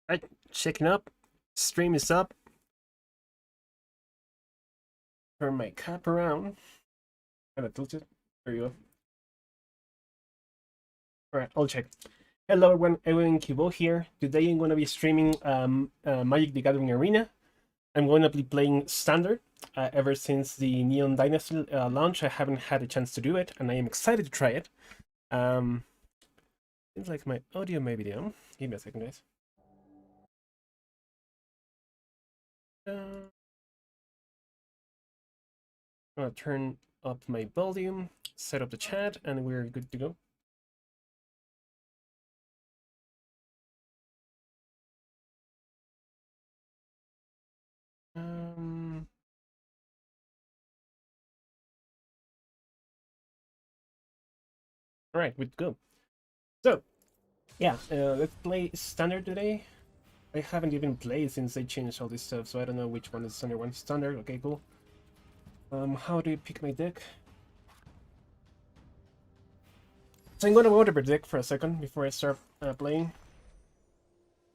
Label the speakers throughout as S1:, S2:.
S1: Right, checking up. Stream is up. Turn my cap around. Kind of tilted. There you go. Alright, I'll check. Hello everyone, Evan Kibo here. Today I'm going to be streaming Magic the Gathering Arena. I'm going to be playing Standard. Ever since the Neon Dynasty launch, I haven't had a chance to do it, and I am excited to try it. Seems like my audio may be down. Give me a second, guys. I'm going to turn up my volume, set up the chat, and we're good to go. All right, good to go. So, yeah, let's play Standard today. I haven't even played since they changed all this stuff, so I don't know which one is Standard. One Standard. Okay, cool. How do you pick my deck? So I'm gonna go over the deck for a second before I start playing.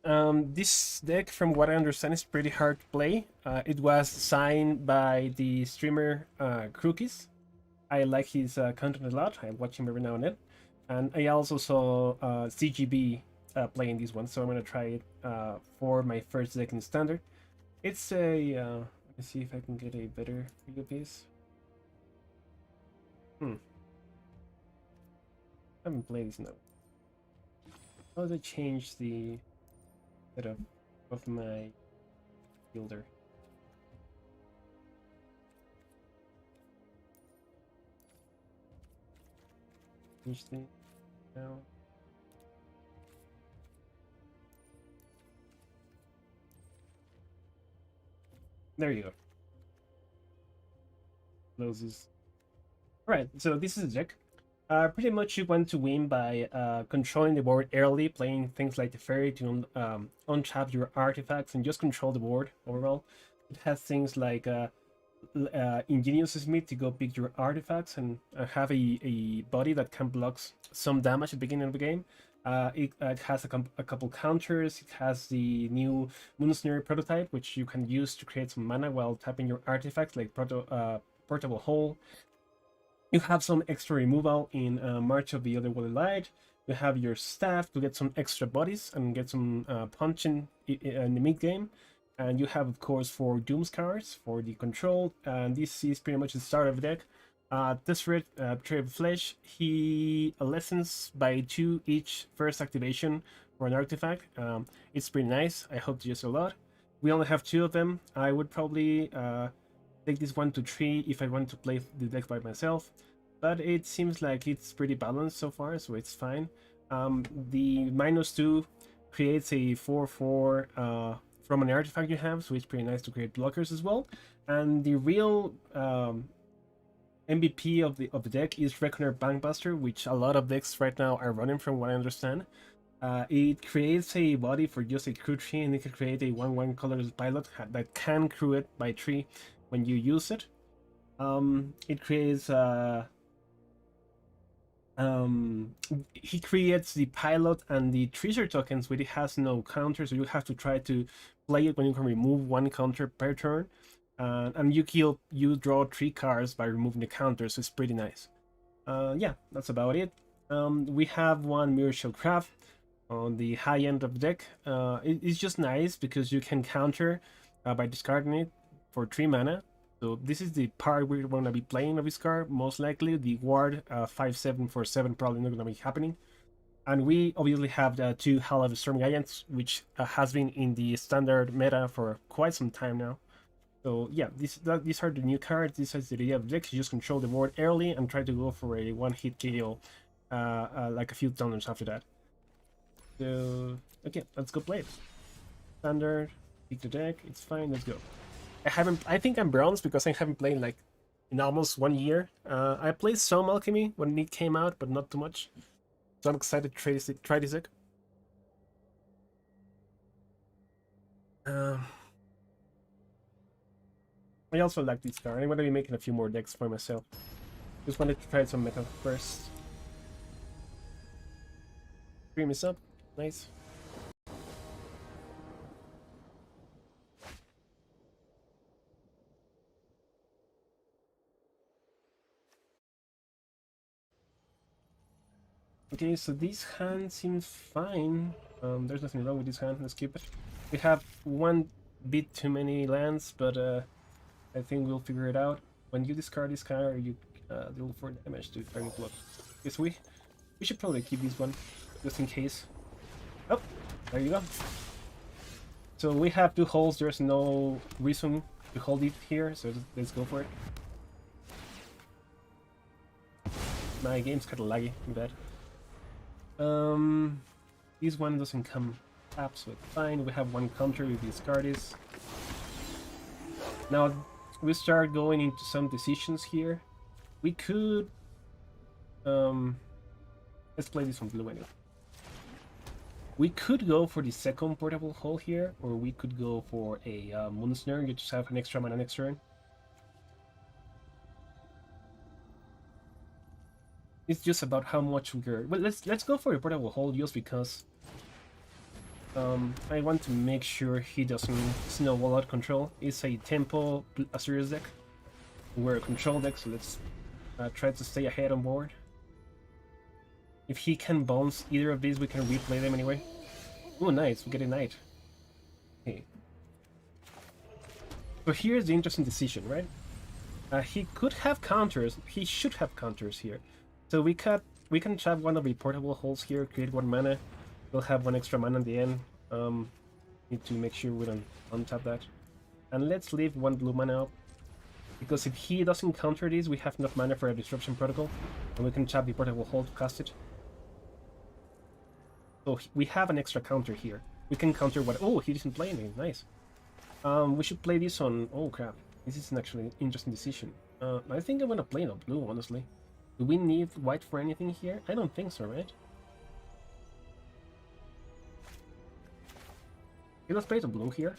S1: This deck, from what I understand, is pretty hard to play. It was designed by the streamer Crookies. I like his content a lot. I watch him every now and then. And I also saw CGB playing this one, so I'm gonna try it for my first deck in Standard. It's a let me see if I can get a better video piece. I haven't played this now. How do I change the setup of my fielder? Change the now. There you go. Closes. Alright, so this is a deck. Pretty much you want to win by controlling the board early, playing things like the fairy to untap your artifacts and just control the board overall. It has things like Ingenious Smith to go pick your artifacts and have a body that can block some damage at the beginning of the game. It has a couple counters. It has the new Moonsnare prototype, which you can use to create some mana while tapping your artifacts, like Portable Hole. You have some extra removal in March of the Otherworldly Light. You have your staff to get some extra bodies and get some punch in the mid game. And you have, of course, 4 Doom Scars for the control. And this is pretty much the start of the deck. Tesseract, Betrayal of Flesh, he lessens by 2 each first activation for an artifact. It's pretty nice. I hope to use it a lot. We only have 2 of them. I would probably take this 1 to 3 if I want to play the deck by myself, but it seems like it's pretty balanced so far, so it's fine. The -2 creates a 4/4 from an artifact you have, so it's pretty nice to create blockers as well. And the real MVP of the deck is Reckoner Bankbuster, which a lot of decks right now are running, from what I understand. It creates a body for just a crew tree, and it can create a 1/1 colorless pilot that can crew it by 3 when you use it. It creates he creates the pilot and the treasure tokens, but it has no counter, so you have to try to play it when you can remove 1 counter per turn. And you draw 3 cards by removing the counter, so it's pretty nice. Yeah, that's about it. We have 1 Mirror Shield Craft on the high end of the deck. It's just nice because you can counter by discarding it for 3 mana. So this is the part we're going to be playing of this card, most likely. The Ward 5/7 for 7 probably not going to be happening. And we obviously have the 2 Hall of the Storm Giants, which has been in the standard meta for quite some time now. So yeah, these are the new cards. This is the idea of the deck. You just control the board early and try to go for a 1-hit KO like a few turns after that. So okay, let's go play it. Standard, pick the deck, it's fine, let's go. I think I'm bronze because I haven't played like in almost 1 year. I played some Alchemy when it came out, but not too much. So I'm excited to try this deck. I also like this card. I'm going to be making a few more decks for myself. Just wanted to try some meta first. Stream is up. Nice. Okay, so this hand seems fine. There's nothing wrong with this hand. Let's keep it. We have one bit too many lands, but I think we'll figure it out. When you discard this card, you deal 4 damage to target block. Guess we should probably keep this one, just in case. Oh, there you go. So we have 2 holes. There's no reason to hold it here, so let's go for it. My game's kind of laggy, bad. This one doesn't come absolutely fine. We have 1 counter with these cards. Now we start going into some decisions here. We could let's play this on blue anyway. We could go for the second portable hole here, or we could go for a Moon Snare. You just have an extra mana next turn. It's just about how much we're... Well, let's go for a portable hole just because I want to make sure he doesn't snowball out control. It's a tempo Azorius deck. We're a control deck, so let's try to stay ahead on board. If he can bounce either of these, we can replay them anyway. Oh, nice, we get a knight. Okay. So here's the interesting decision, right? He could have counters. He should have counters here. So we can trap one of the portable holes here, create 1 mana. We'll have 1 extra mana at the end. Need to make sure we don't untap that. And let's leave 1 blue mana up. Because if he doesn't counter these, we have enough mana for a Disruption Protocol. And we can trap the portable hole to cast it. So we have an extra counter here. We can counter what... Oh, he didn't play anything. Nice. We should play this on... Oh, crap. This is an actually interesting decision. I think I'm gonna play no blue, honestly. Do we need white for anything here? I don't think so, right? Okay, let's play the blue here.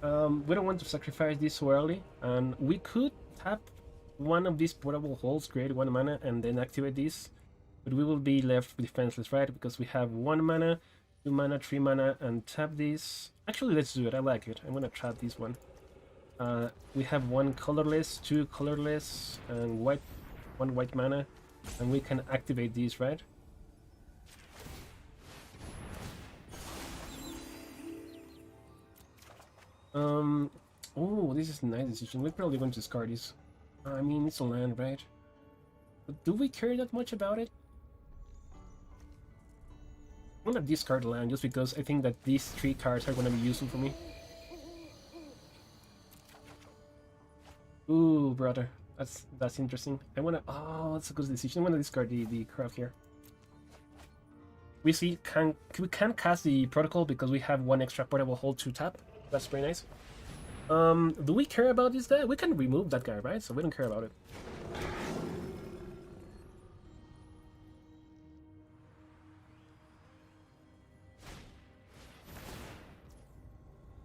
S1: We don't want to sacrifice this so early, and we could tap one of these portable holes, create 1 mana, and then activate this. But we will be left defenseless, right? Because we have 1 mana, 2 mana, 3 mana, and tap this. Actually, let's do it. I like it. I'm gonna trap this one. We have 1 colorless, 2 colorless, and 1 white mana, and we can activate these, right? Oh, this is a nice decision. We're probably going to discard this. I mean, it's a land, right? But do we care that much about it? I'm gonna discard the land just because I think that these 3 cards are gonna be useful for me. Ooh, brother. That's interesting. I wanna... Oh, that's a good decision. I wanna discard the craft here. We see we can't cast the protocol because we have 1 extra portable hole to tap. That's pretty nice. Do we care about this guy? We can remove that guy, right? So we don't care about it.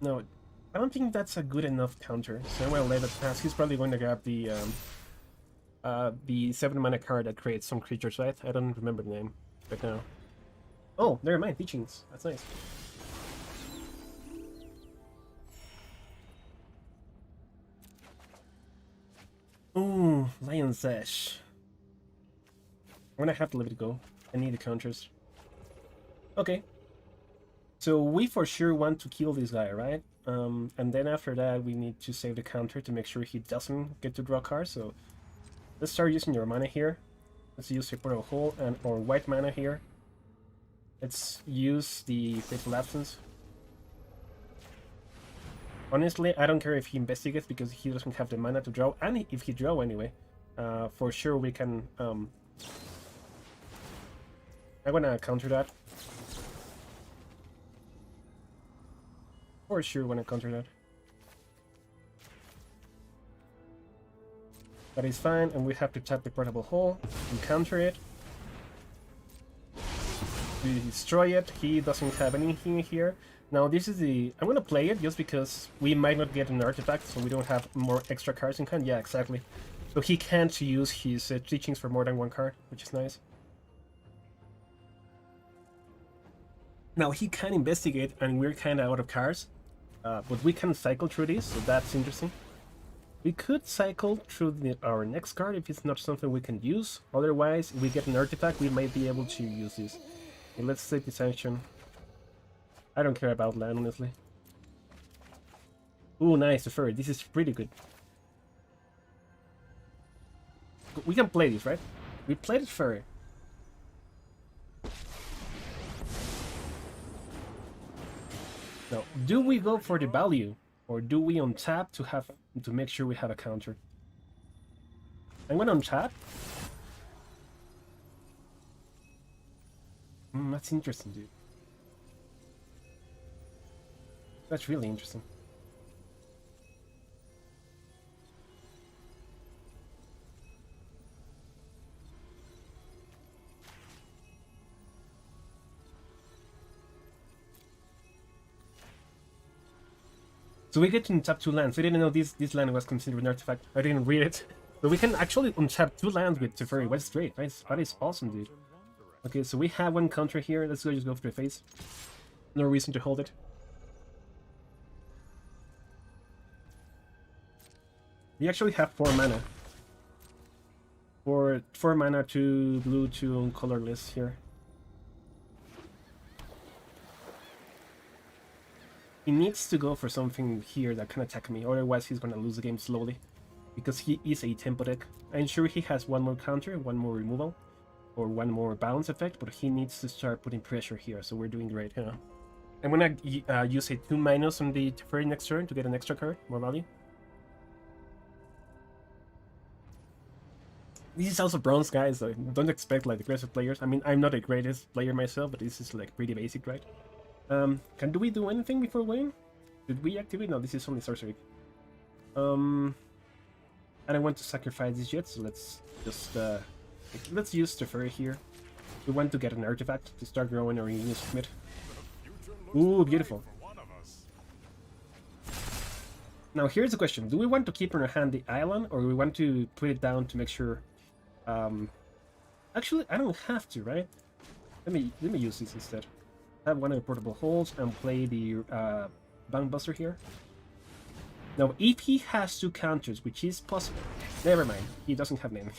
S1: No, I don't think that's a good enough counter. So I'm gonna let it pass. He's probably going to grab the 7 mana card that creates some creatures, right? I don't remember the name right now. Oh, never mind. Teachings. That's nice. Ooh, Lion's Ash. I'm gonna have to let it go. I need the counters. Okay. So we for sure want to kill this guy, right? And then after that, we need to save the counter to make sure he doesn't get to draw cards. So let's start using your mana here. Let's use a portal hole and or white mana here. Let's use the Faithful Absence. Honestly, I don't care if he investigates because he doesn't have the mana to draw, and if he draw anyway, for sure we can. I'm gonna counter that. For sure, when I counter that. That is fine, and we have to tap the portable hole and counter it. We destroy it. He doesn't have anything here. Now this is the... I'm gonna play it just because we might not get an artifact, so we don't have more extra cards in hand. Yeah, exactly. So he can't use his teachings for more than 1 card, which is nice. Now he can investigate, and we're kind of out of cards. But we can cycle through this, so that's interesting. We could cycle through our next card if it's not something we can use. Otherwise, if we get an artifact, we might be able to use this. Okay, let's take this action. I don't care about land, honestly. Ooh, nice, the fairy. This is pretty good. We can play this, right? We played it fairy. Now, do we go for the value, or do we untap to make sure we have a counter? I'm gonna untap. That's interesting, dude. That's really interesting. So we get to untap 2 lands. I didn't know this land was considered an artifact. I didn't read it. But we can actually untap 2 lands with Teferi. That's great. That is awesome, dude. Okay, so we have 1 counter here. Let's just go for the face. No reason to hold it. We actually have 4 mana. 4 mana, 2 blue, 2 colorless here. He needs to go for something here that can attack me, otherwise he's gonna lose the game slowly. Because he is a tempo deck. I'm sure he has 1 more counter, 1 more removal, or 1 more bounce effect, but he needs to start putting pressure here, so we're doing great, yeah. I'm gonna use a 2- on the Teferi next turn to get an extra card, more value. This is also bronze, guys, so don't expect like aggressive players. I mean, I'm not the greatest player myself, but this is like pretty basic, right? Do we do anything before winning? Did we activate? No, this is only sorcery. I don't want to sacrifice this yet, so let's just let's use Teferi here. We want to get an artifact to start growing our Genius Smith. Ooh, beautiful. Now here's the question: do we want to keep in our hand the island, or do we want to put it down to make sure? Actually, I don't have to, right? Let me use this instead. Have 1 of the portable holes and play the Bank Buster here. Now, if he has 2 counters, which is possible, never mind, he doesn't have name.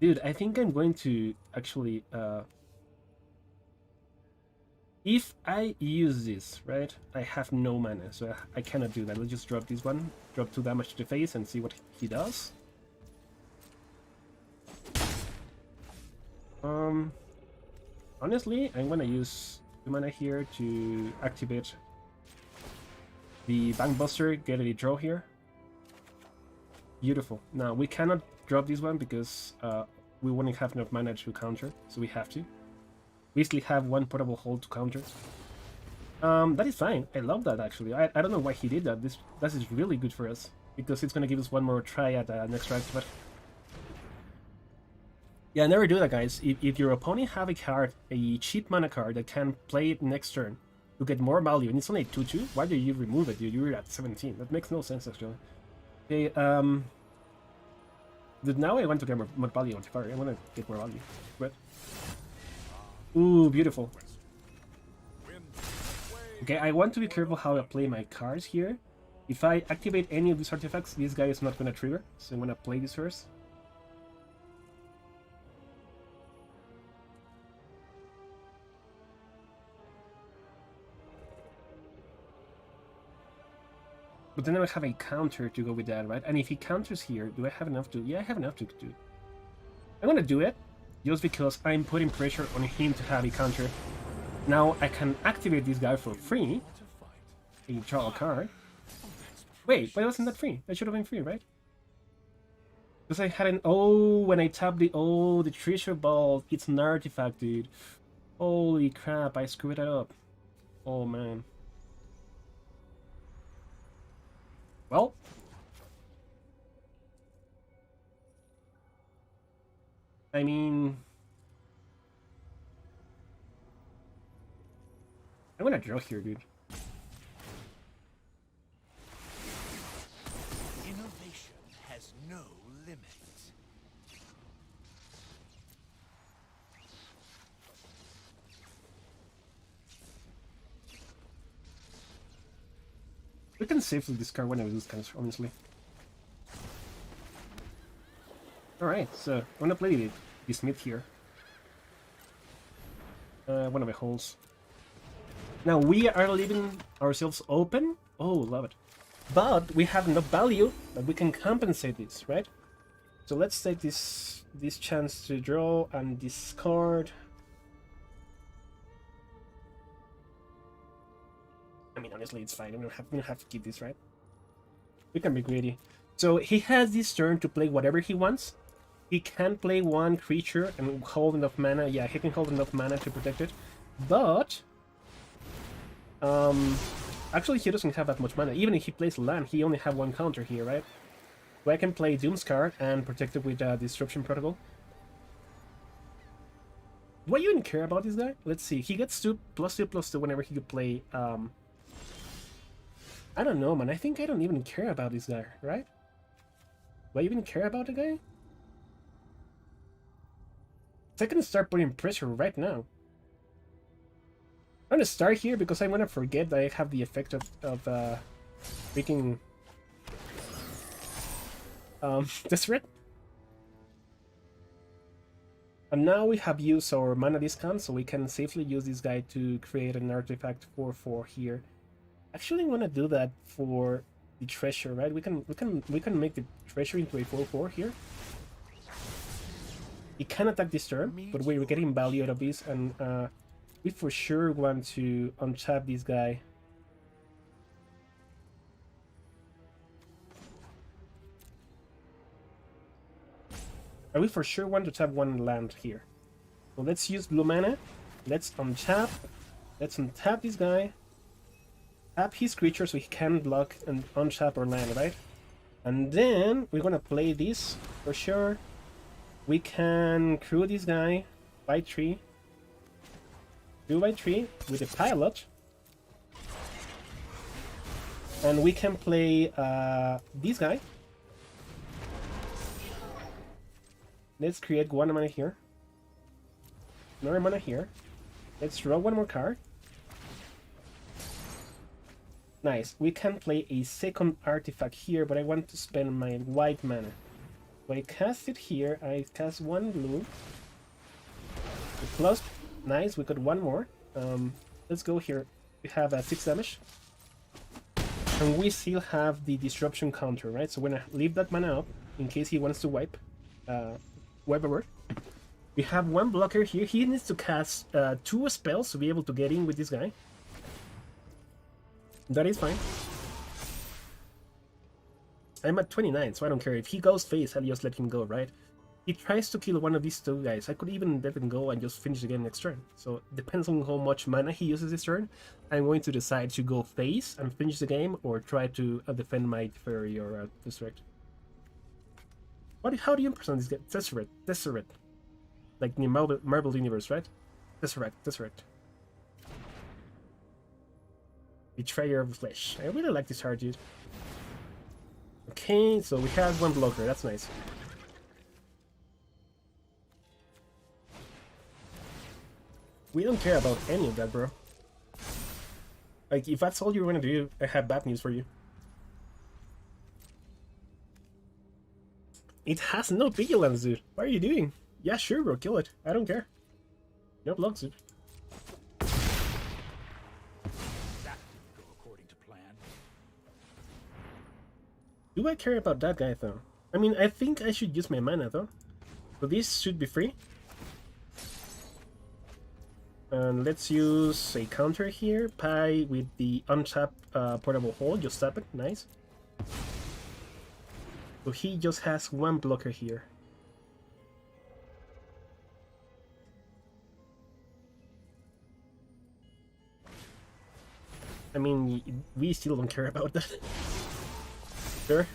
S1: Dude, I think I'm going to actually if I use this, right, I have no mana, so I cannot do that. Let's just drop this one, drop 2 damage to the face and see what he does. Honestly, I'm gonna use 2 mana here to activate the Bank Buster, get a draw here. Beautiful. Now, we cannot drop this one because we wouldn't have enough mana to counter, so we have to. We still have 1 portable hold to counter. That is fine. I love that, actually. I don't know why he did that. That is really good for us, because it's gonna give us 1 more try at next round, but... Yeah, never do that, guys. If your opponent have a card, a cheap mana card that can play it next turn to get more value, and it's only 2/2, why do you remove it, dude? You're at 17. That makes no sense, actually. Okay, Dude, now I want to get more value on Teferi. I want to get more value. But... Ooh, beautiful. Okay, I want to be careful how I play my cards here. If I activate any of these artifacts, this guy is not going to trigger, so I'm going to play this first. But then I have a counter to go with that, right? And if he counters here, do I have enough to... Yeah, I have enough to do it. I'm gonna do it, just because I'm putting pressure on him to have a counter. Now I can activate this guy for free. A draw a card. Wait, why wasn't that free? That should have been free, right? Because I had an... Oh, when I tap the... Oh, the treasure ball. It's an artifact, dude. Holy crap, I screwed that up. Oh, man. Well, I mean, I'm gonna draw here, dude.
S2: Innovation has no limits.
S1: We can safely discard one of these kinds, honestly. Alright, so I'm gonna play the Smith here. One of my holes. Now we are leaving ourselves open. Oh, love it. But we have enough value that we can compensate this, right? So let's take this chance to draw and discard. I mean, honestly, it's fine. We don't have to keep this, right? We can be greedy. So he has this turn to play whatever he wants. He can play one creature and hold enough mana. Yeah, he can hold enough mana to protect it. But actually, he doesn't have that much mana. Even if he plays land, he only have one counter here, right? So I can play Doomscar and protect it with Disruption Protocol. Do I even care about this guy? Let's see. He gets 2/2/2 whenever he could play. I don't know, man. I think I don't even care about this guy, right? Do I even care about the guy? So I can start putting pressure right now. I'm gonna start here because I'm gonna forget that I have the effect of freaking Desperate. And now we have used our mana discount, so we can safely use this guy to create an artifact 4/4 here. Actually, I'm gonna do that for the treasure, right? We can make the treasure into a 4/4 here. He can attack this turn, but we're getting value out of this, and we for sure want to untap this guy. And we for sure want to tap one land here. So let's use blue mana. Let's untap. Let's untap this guy. Tap his creature so he can block and untap our land, right? And then we're gonna play this for sure. We can crew this guy by 3. 2 by 3 with a pilot. And we can play this guy. Let's create one mana here. Another mana here. Let's draw one more card. Nice. We can play a second artifact here, but I want to spend my white mana. So I cast it here. I cast one blue. Plus, nice. We got one more. Let's go here. We have 6 damage. And we still have the disruption counter, right? So we're gonna leave that mana up in case he wants to wipe a word. We have one blocker here. He needs to cast 2 spells to be able to get in with this guy. That is fine. I'm at 29, so I don't care. If he goes face, I'll just let him go, right? He tries to kill one of these 2 guys. I could even let him go and just finish the game next turn. So it depends on how much mana he uses this turn. I'm going to decide to go face and finish the game, or try to defend my Fairy or Distract. How do you present this guy? Tesseract. Like in the Marvel Universe, right? Tesseract. Betrayer of the Flesh. I really like this card, dude. Okay, so we have one blocker. That's nice. We don't care about any of that, bro. Like, if that's all you're gonna do, I have bad news for you. It has no vigilance, dude. What are you doing? Yeah, sure, bro. Kill it. I don't care. No blocks, dude. Do I care about that guy, though? I mean, I think I should use my mana, though. So this should be free. And let's use a counter here. Pi with the untapped portable hole. Just tap it. Nice. So he just has one blocker here. I mean, we still don't care about that. Sure.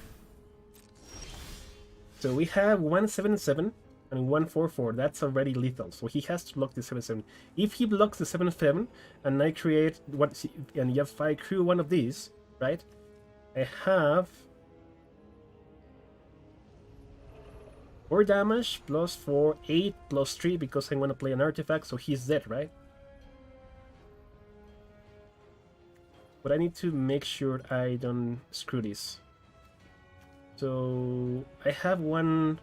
S1: So we have 1/7/7 and 1/4/4. That's already lethal. So he has to block the 7/7. If he blocks the 7/7 and I create what, and if I crew one of these, right? I have 4 damage plus 4, 8 plus 3 because I want to play an artifact. So he's dead, right? but I need to make sure I don't screw this. So I have one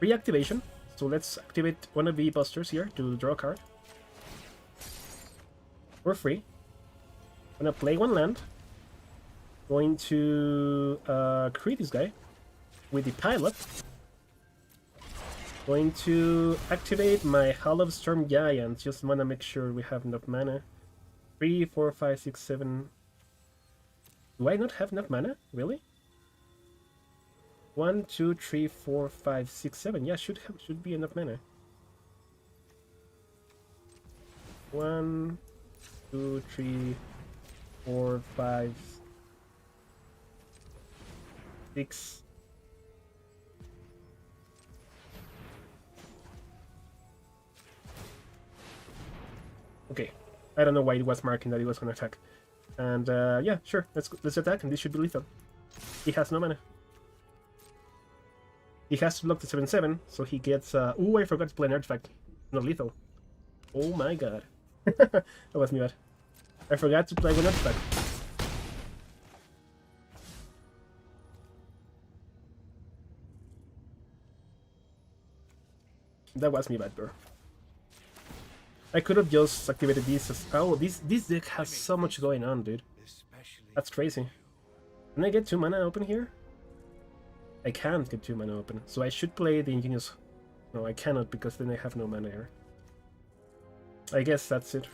S1: reactivation. So let's activate one of the busters here to draw a card. For free. Gonna play one land. Going to create this guy with the pilot. Going to activate my Hall of Storm Giant. Just wanna make sure we have enough mana. 3, 4, 5, 6, 7. Do I not have enough mana? Really? 1, 2, 3, 4, 5, 6, 7. Yeah, should be enough mana. 1, 2, 3, 4, 5, 6. Okay, I don't know why it was marking that it was gonna attack. And yeah, sure, let's attack, and this should be lethal. He has no mana. He has to block the 7/7, so he gets. Ooh, I forgot to play an artifact. Not lethal. Oh my god, that was me bad. I forgot to play one artifact. That was me bad, bro. I could have just activated this as... Oh, this deck has so much going on, dude. That's crazy. Can I get 2 mana open here? I can't get 2 mana open, so I should play the Ingenious... No, I cannot, because then I have no mana here. I guess that's it.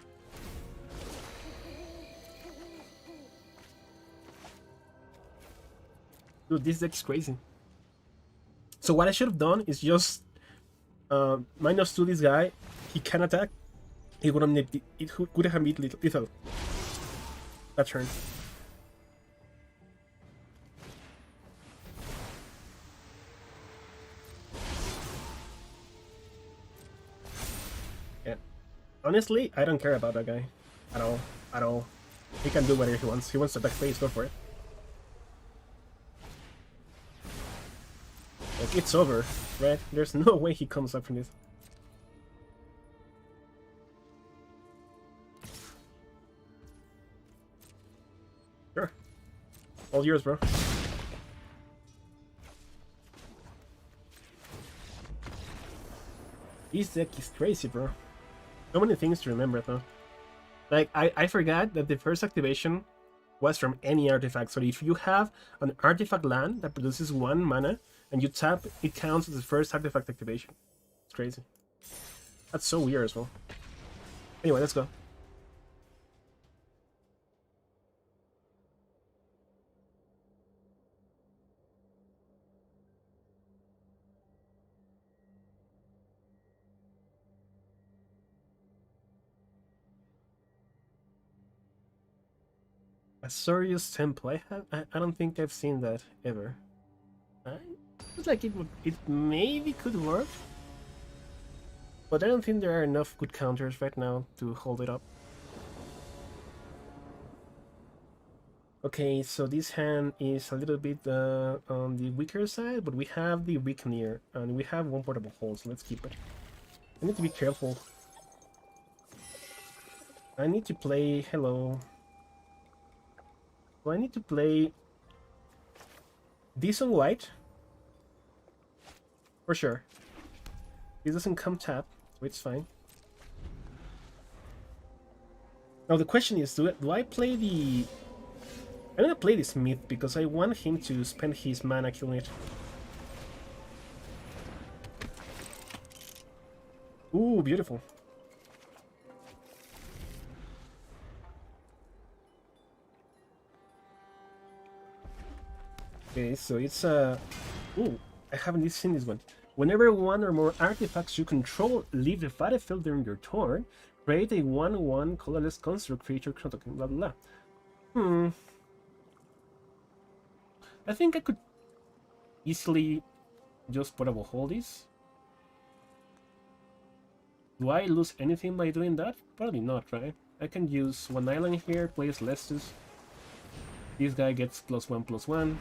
S1: Dude, this deck's crazy. So what I should have done is just... -2 this guy. He can attack. It would have been lethal that turn. Yeah. Honestly, I don't care about that guy. At all. At all. He can do whatever he wants. He wants to attack phase, go for it. Like, it's over, right? There's no way he comes up from this. Sure. All yours, bro. This deck is crazy, bro. So many things to remember, though. Like, I forgot that the first activation was from any artifact. So if you have an artifact land that produces 1 mana, and you tap, it counts as the first artifact activation. It's crazy. That's so weird as well. Anyway, let's go. Azorius Temple. I don't think I've seen that ever. It's like it maybe could work, but I don't think there are enough good counters right now to hold it up. Okay, so this hand is a little bit on the weaker side, but we have the Reckoner, and we have 1 portable hole, so let's keep it. I need to be careful. I need to play... Hello. So I need to play this on white. For sure. This doesn't come tap, so it's fine. Now the question is, do I play the... I'm gonna play the Smith because I want him to spend his mana killing it. Ooh, beautiful. Okay, so it's ooh, I haven't seen this one. Whenever 1 or more artifacts you control leave the battlefield during your turn, create a 1/1 colorless construct creature token, blah blah blah. I think I could easily just portable hold this. Do I lose anything by doing that? Probably not, right? I can use 1 island here, place Lestus. This guy gets +1/+1.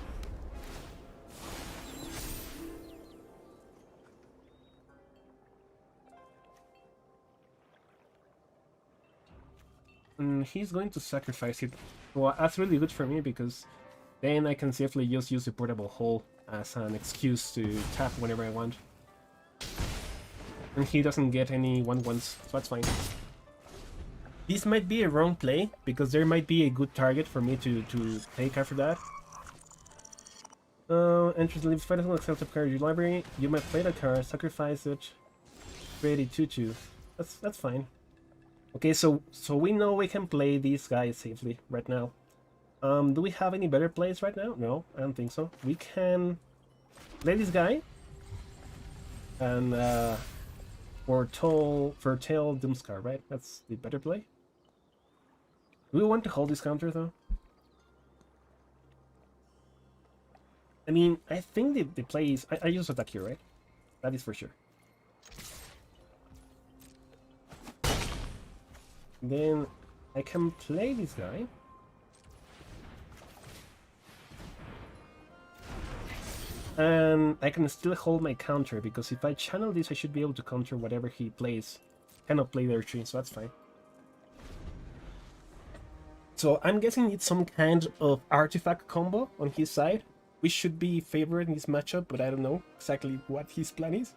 S1: And he's going to sacrifice it. Well, that's really good for me because then I can safely just use the portable hole as an excuse to tap whenever I want. And he doesn't get any 1/1s, so that's fine. This might be a wrong play, because there might be a good target for me to take after that. Enters leaves fight will accept a card in your library. You might play the card, sacrifice it, create a 2/2. That's fine. Okay, so we know we can play these guys safely right now. Do we have any better plays right now? No, I don't think so. We can play this guy and Fertile Doomscar, right? That's the better play. Do we want to hold this counter though? I mean, I think the play is I use attack here, right? That is for sure. Then I can play this guy. And I can still hold my counter, because if I channel this, I should be able to counter whatever he plays. Cannot play their tree, so that's fine. So I'm guessing it's some kind of artifact combo on his side. We should be favored in this matchup, but I don't know exactly what his plan is.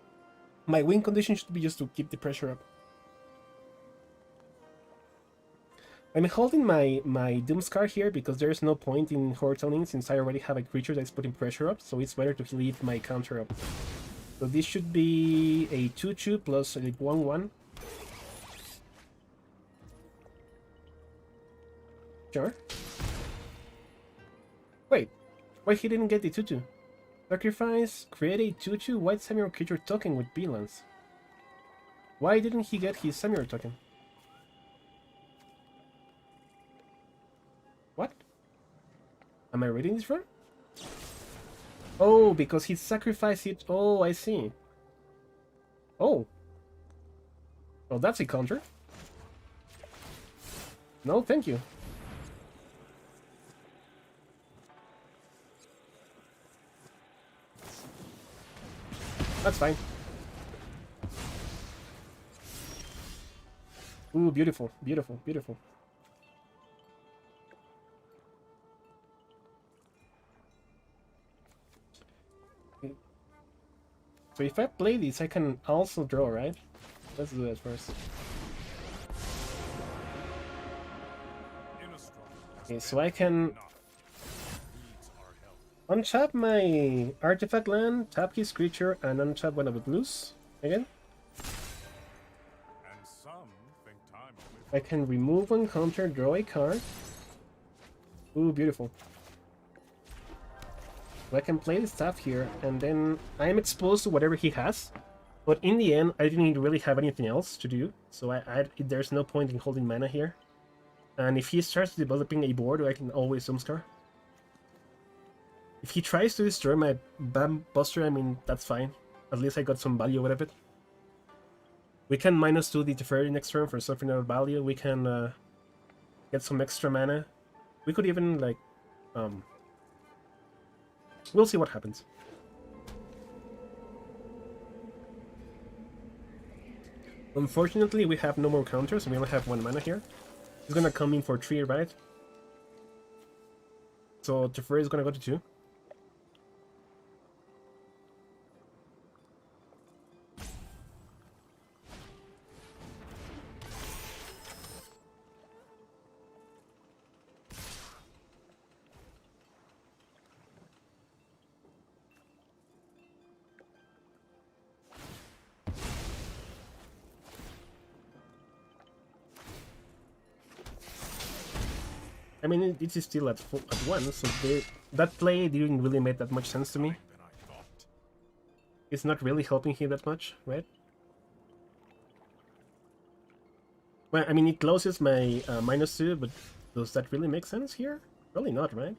S1: My win condition should be just to keep the pressure up. I'm holding my Doomscar here because there's no point in Hortoning since I already have a creature that's putting pressure up, so it's better to leave my counter up. So this should be a 2/2 plus a 1/1. Sure. Wait, why he didn't get the 2/2? Sacrifice, create a 2/2 white Samurai creature token with B-lands. Why didn't he get his Samurai token? What? Am I reading this wrong? Oh, because he sacrificed it. Oh, I see. Oh. Well, that's a counter. No, thank you. That's fine. Ooh, beautiful, beautiful, beautiful. Okay. So if I play this, I can also draw, right? Let's do that first. Okay, so I can untap my artifact land, tap his creature, and untap one of the blues again. I can remove one counter, draw a card. Ooh, beautiful. So I can play the stuff here, and then I'm exposed to whatever he has. But in the end, I didn't really have anything else to do, so there's no point in holding mana here. And if he starts developing a board, I can always Doomscar. If he tries to destroy my Bam Buster, I mean, that's fine. At least I got some value out of it. We can -2 the Teferi next turn for something of value. We can get some extra mana. We could even, like, we'll see what happens. Unfortunately, we have no more counters, and we only have 1 mana here. He's gonna come in for 3, right? So Teferi is gonna go to 2. I mean, it is still at 1, so that play didn't really make that much sense to me. It's not really helping him that much, right? Well, I mean, it closes my -2, but does that really make sense here? Probably not, right?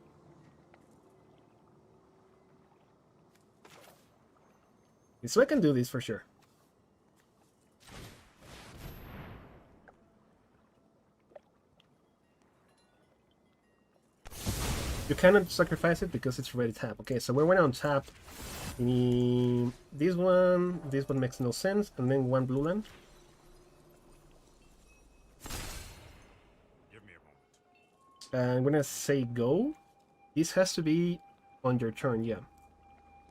S1: So I can do this for sure. You cannot sacrifice it because it's already tapped. Okay, so we're on tap. This one makes no sense, and then 1 blue land. I'm gonna say go. This has to be on your turn, yeah.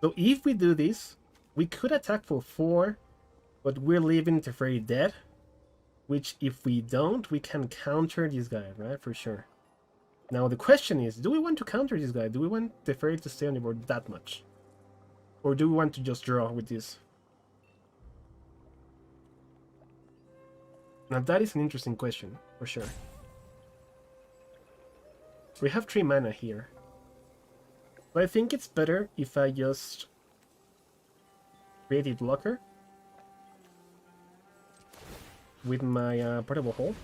S1: So if we do this, we could attack for 4, but we're leaving Teferi dead. Which, if we don't, we can counter this guy, right? For sure. Now the question is, do we want to counter this guy? Do we want Teferi to stay on the board that much? Or do we want to just draw with this? Now that is an interesting question, for sure. We have 3 mana here. But I think it's better if I just create a blocker with my portable hole.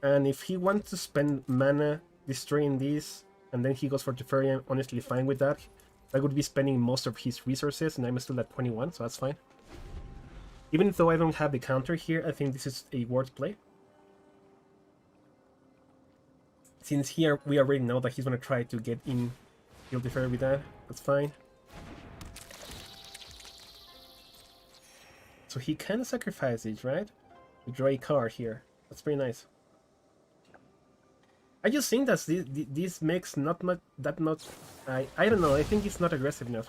S1: And if he wants to spend mana destroying this, and then he goes for Teferi, I'm honestly fine with that. I would be spending most of his resources, and I'm still at 21, so that's fine. Even though I don't have the counter here, I think this is a worth play. Since here we already know that he's gonna try to get in kill Teferi with that, that's fine. So he can sacrifice it, right? To draw a card here. That's pretty nice. I just think that this makes not much that much. I don't know. I think it's not aggressive enough.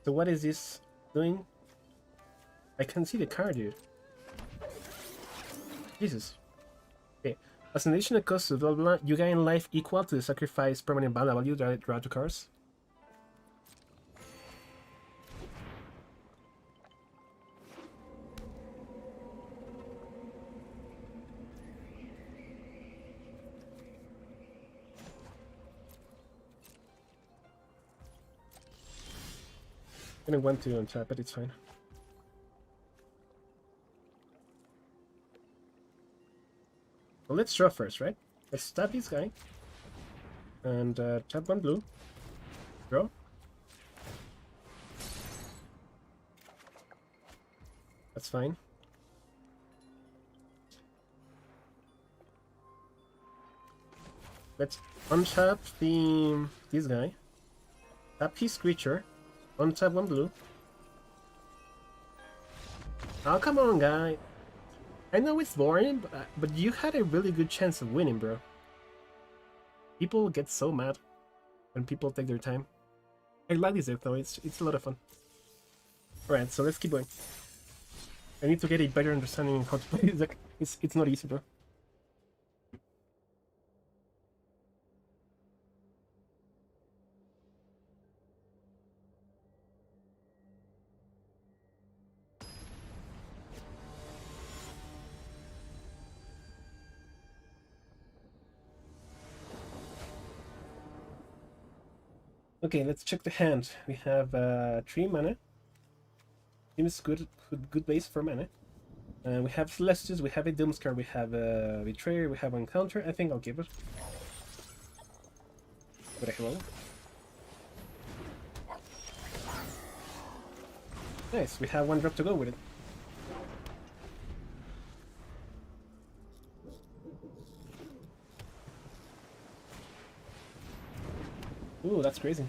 S1: So what is this doing? I can see the card, dude. Jesus. Okay. As an additional cost to blah blah, you gain life equal to the sacrifice permanent mana value. Draw 2 cards. I didn't want to untap, but it's fine. Well, let's draw first, right? Let's tap this guy. And tap 1 blue. Draw. That's fine. Let's untap this guy. Tap his creature. Untap 1 blue. Oh, come on, guy. I know it's boring, but you had a really good chance of winning, bro. People get so mad when people take their time. I like this deck, though. It's a lot of fun. Alright, so let's keep going. I need to get a better understanding of how to play this deck. It's not easy, bro. Okay, let's check the hand. We have 3 mana. Seems good base for mana. We have Celestus, we have a Doomscar, we have a Betrayer, we have one counter. I think I'll give it. What a hero. Nice, we have 1 drop to go with it. Ooh, that's crazy.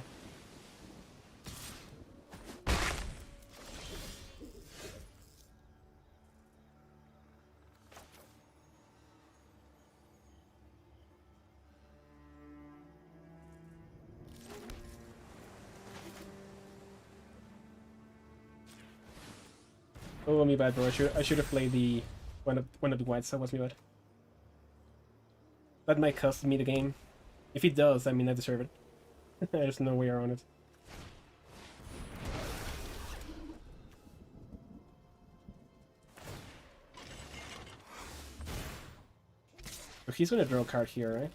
S1: Oh, me bad, bro. I should have played the one of the whites. That was me bad. That might cost me the game. If it does, I mean, I deserve it. There's no way around it. So he's gonna draw a card here, right?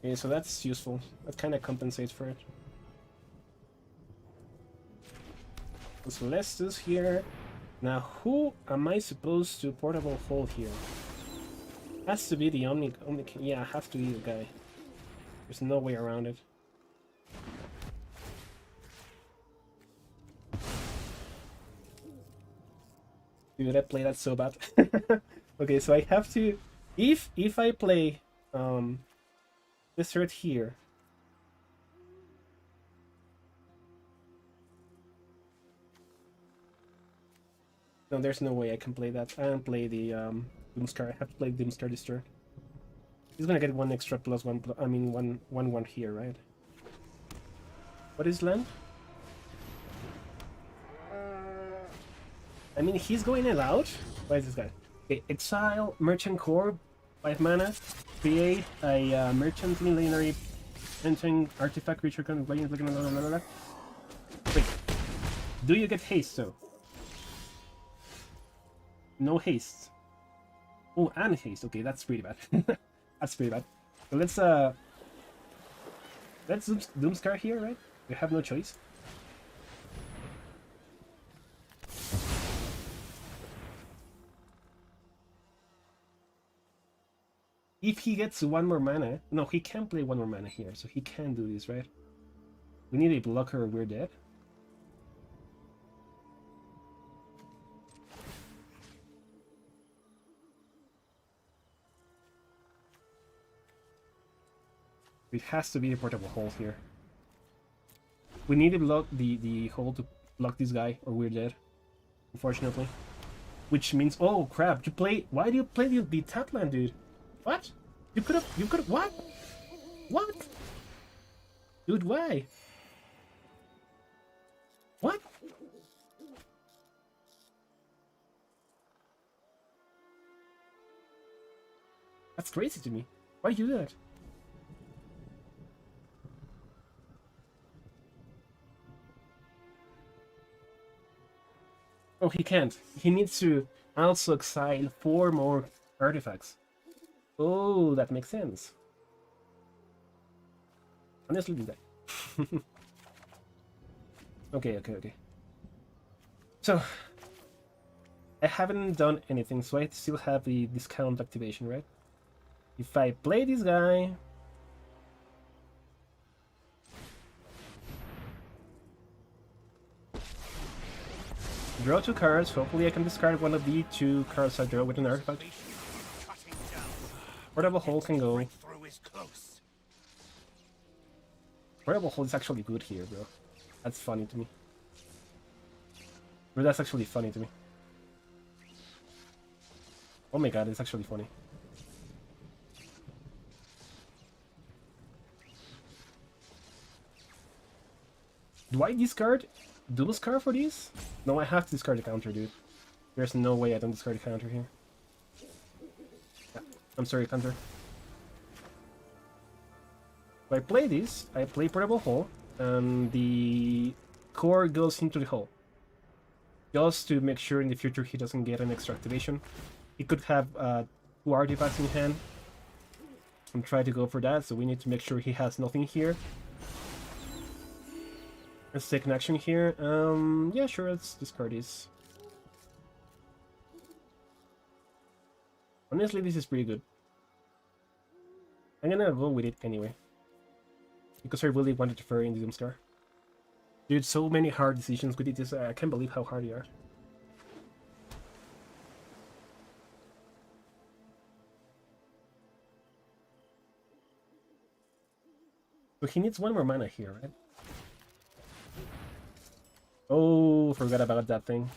S1: Okay, so that's useful. That kind of compensates for it. So let's do this here. Now, who am I supposed to portable hold here? Has to be the Omni. Yeah, I have to be the guy. There's no way around it. Dude, I play that so bad. Okay, so I have to. If I play This right here. No, there's no way I can play that. I don't play the Doomscar. I have to play Doomscar this turn. He's gonna get one extra plus one. I mean, one here, right? What is land? I mean, he's going all out. Why is this guy? Okay, exile Merchant Core, 5 mana. Create a Merchant Millenary entering artifact creature can play. Wait, do you get haste though? No haste. Oh, and haste. Okay, that's pretty bad. That's pretty bad. So let's Doomscar here, right? We have no choice. If he gets one more mana, no, he can't play one more mana here, so he can't do this, right? We need a blocker or we're dead. It has to be a portable hole here. We need to block the hole to block this guy, or we're dead. Unfortunately. Which means, oh crap! Why do you play the tap land, dude? What? You could have. What? What? Dude, why? What? That's crazy to me. Why do you do that? Oh, he can't. He needs to also exile 4 more artifacts. Oh, that makes sense. Honestly, do that. Okay. So, I haven't done anything, so I still have the discount activation, right? If I play this guy... Draw 2 cards, hopefully I can discard one of the 2 cards I draw with an artifact. Portable Hole can go. Portable Hole is actually good here, bro. That's funny to me. Bro, that's actually funny to me. Oh my god, it's actually funny. Do I discard Doomscar for these? No, I have to discard the counter, dude. There's no way I don't discard the counter here. Yeah, I'm sorry, counter. If I play this, I play Portable Hole, and the core goes into the hole. Just to make sure in the future he doesn't get an extra activation. He could have 2 artifacts in hand. And try to go for that, so we need to make sure he has nothing here. Let's take an action here. Yeah, sure, let's discard this. Honestly, this is pretty good. I'm gonna go with it anyway. Because I really wanted to furry in the Doomscar. Dude, so many hard decisions with it. I can't believe how hard they are. So he needs 1 more mana here, right? Oh, forgot about that thing.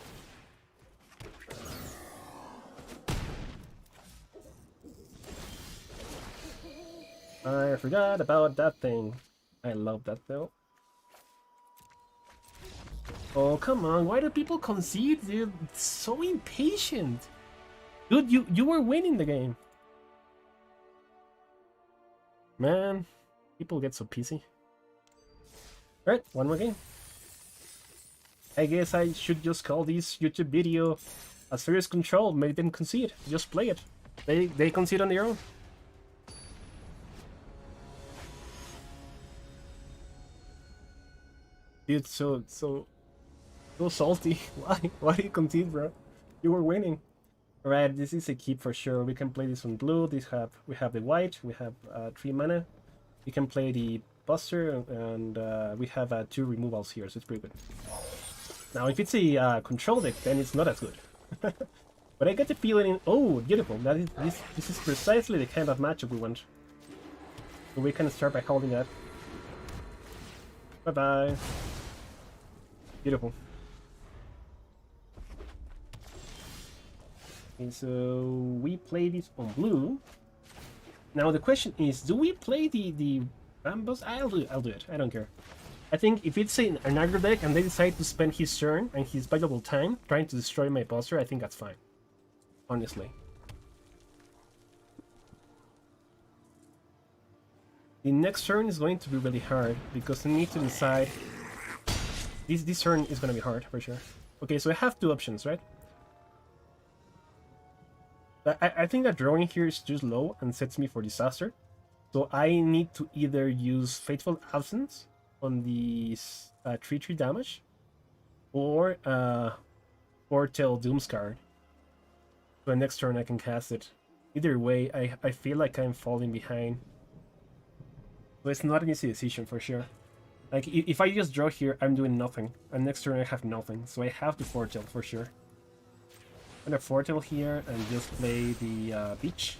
S1: I forgot about that thing. I love that though. Oh, come on. Why do people concede? They're so impatient. Dude, you were winning the game. Man, people get so pissy. Alright, 1 more game. I guess I should just call this YouTube video Azorius Control. Make them concede. Just play it. They concede on their own. Dude, so salty. Why do you concede, bro? You were winning. Alright, this is a keep for sure. We can play this on blue. We have the white. We have 3 mana. We can play the Buster, and we have 2 removals here, so it's pretty good. Now, if it's a control deck, then it's not as good. But I get the feeling... Oh, beautiful. This is precisely the kind of matchup we want. So we can start by holding that. Bye-bye. Beautiful. Okay, so we play this on blue. Now the question is, do we play the Bambos? I'll do it. I don't care. I think if it's an aggro deck and they decide to spend his turn and his valuable time trying to destroy my poster, I think that's fine. Honestly. The next turn is going to be really hard because I need to decide. This turn is going to be hard for sure. Okay, so I have two options, right? I think that drawing here is too low and sets me for disaster. So I need to either use Fateful Absence on the 3/3 damage or Foretell Doom's card. So next turn I can cast it. Either way, I feel like I'm falling behind. So it's not an easy decision for sure. Like, if I just draw here, I'm doing nothing. And next turn I have nothing. So I have to Foretell for sure. I'm gonna Foretell here and just play the Beach.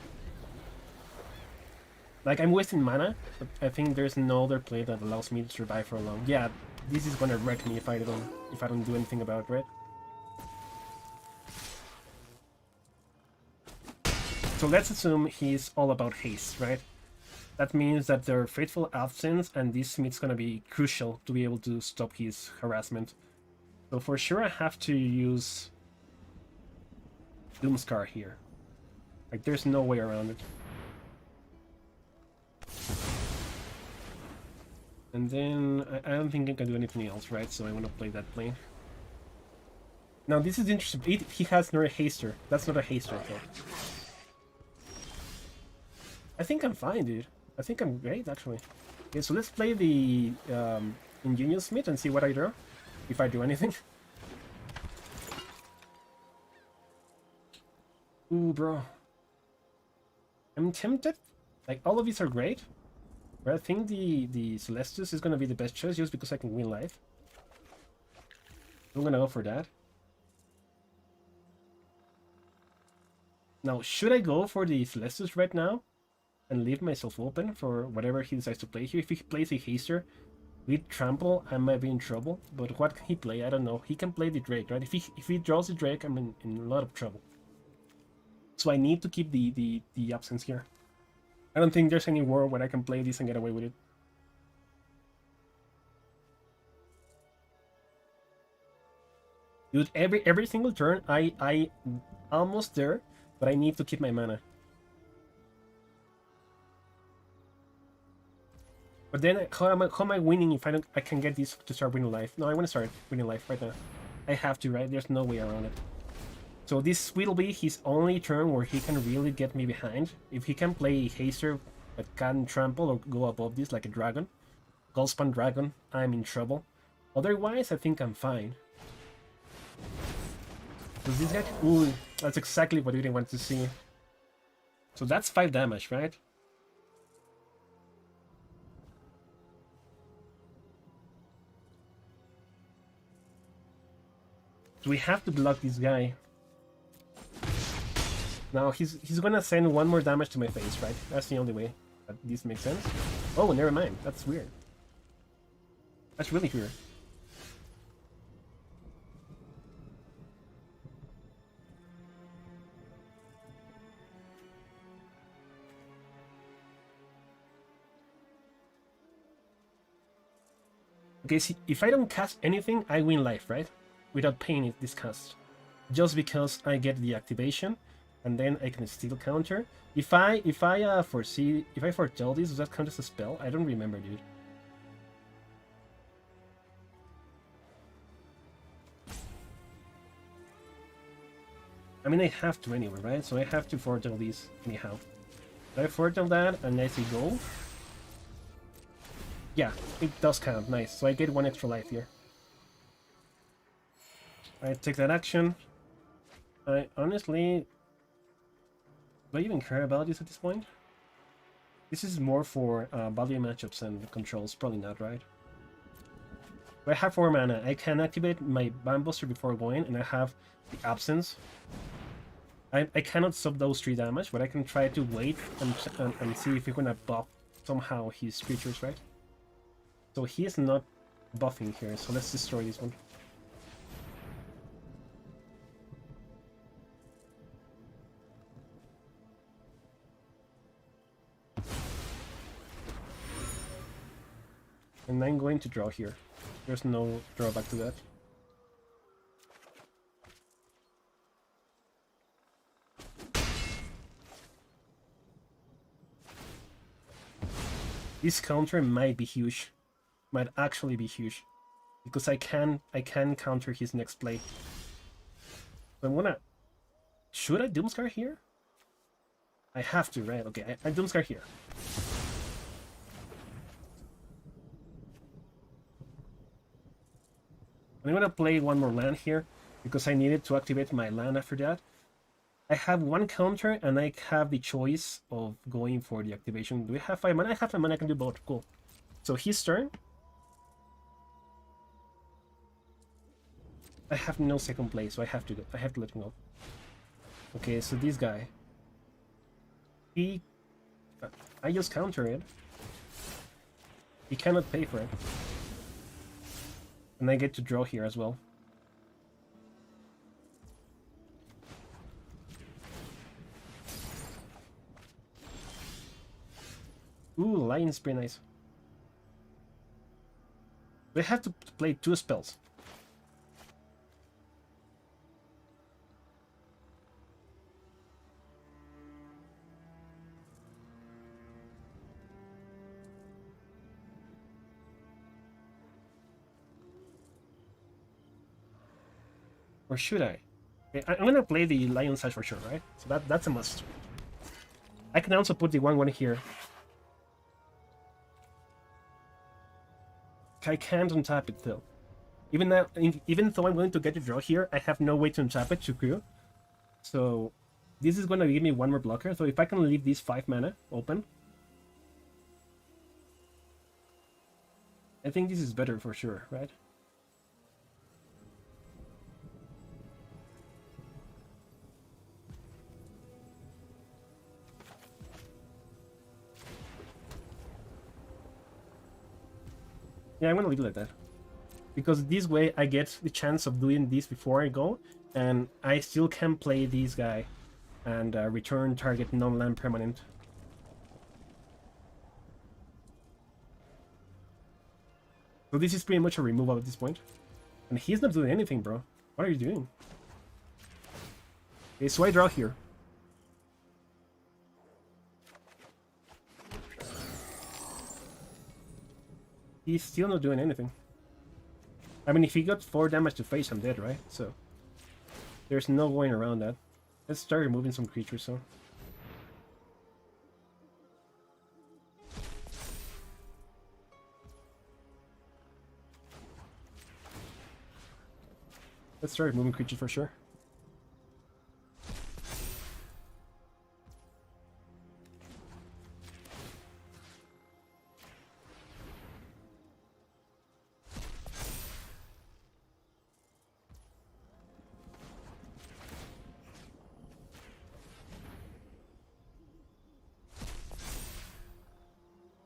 S1: Like, I'm wasting mana, but I think there's no other play that allows me to survive for long. Yeah, this is gonna wreck me if I don't do anything about it, right? So let's assume he's all about haste, right? That means that their Fateful Absence and this Smith's gonna be crucial to be able to stop his harassment. So for sure I have to use Doomscar here. Like, there's no way around it. And then I don't think I can do anything else, right? So I want to play that plane. Now this is interesting. He has no haster. That's not a haster, though. I think I'm fine, dude. I think I'm great, actually. Okay, so let's play the Ingenious Smith and see what I draw. If I do anything. Ooh, bro. I'm tempted. Like, all of these are great. But I think the Celestus is gonna be the best choice just because I can win life. I'm gonna go for that. Now, should I go for the Celestus right now? And leave myself open for whatever he decides to play here? If he plays a Haster with Trample, I might be in trouble. But what can he play? I don't know. He can play the Drake, right? If he draws the Drake, I'm in a lot of trouble. So I need to keep the absence here. I don't think there's any world where I can play this and get away with it. Dude, every single turn, I almost there, but I need to keep my mana. But then how am I winning if I can get this to start winning life? No, I want to start winning life right now. I have to, right? There's no way around it. So this will be his only turn where he can really get me behind. If he can play a Haster that can trample or go above this like a dragon, Goldspan Dragon, I'm in trouble. Otherwise, I think I'm fine. Does this guy? Ooh, that's exactly what we didn't want to see. So that's 5 damage, right? So we have to block this guy. Now he's gonna send 1 more damage to my face, right? That's the only way that this makes sense. Oh, never mind. That's weird. That's really weird. Okay, see, if I don't cast anything, I win life, right? Without paying this cast. Just because I get the activation, and then I can still counter. If I foretell this, does that count as a spell? I don't remember, dude. I mean, I have to anyway, right? So I have to foretell these anyhow. So I foretell that, and I see go. Yeah, it does count. Nice. So I get 1 extra life here. I take that action. I honestly... do I even care about this at this point? This is more for value matchups and controls. Probably not, right? But I have 4 mana. I can activate my Bambuster before going, and I have the Absence. I cannot stop those 3 damage, but I can try to wait and see if we're gonna buff somehow his creatures, right? So he is not buffing here, so let's destroy this one. And I'm going to draw here. There's no drawback to that. This counter might be huge. Might actually be huge. Because I can counter his next play. So I'm gonna... Should I Doomscar here? I have to, right? Okay, I Doomscar here. I'm gonna play one more land here because I needed to activate my land after that. I have one counter and I have the choice of going for the activation. Do we have 5 mana? I have 5 mana, I can do both. Cool. So his turn. I have no second play, so I have to let him go. Okay, so this guy. I just counter it. He cannot pay for it. And I get to draw here as well. Ooh, Lion's pretty nice. They have to play 2 spells. Or should I? Okay, I'm gonna play the Lion Sash for sure, right? So that's a must. I can also put the 1/1 here. I can't untap it though. Even though I'm going to get the draw here, I have no way to untap it to crew. So this is gonna give me 1 more blocker. So if I can leave these 5 mana open, I think this is better for sure, right? Yeah, I'm gonna leave it like that. Because this way I get the chance of doing this before I go, and I still can play this guy and return target non-land permanent. So this is pretty much a removal at this point. And he's not doing anything, bro. What are you doing? Okay, so I draw here. He's still not doing anything. I mean, if he got 4 damage to face, I'm dead, right? So there's no going around that. Let's start removing some creatures, so. Let's start removing creatures for sure.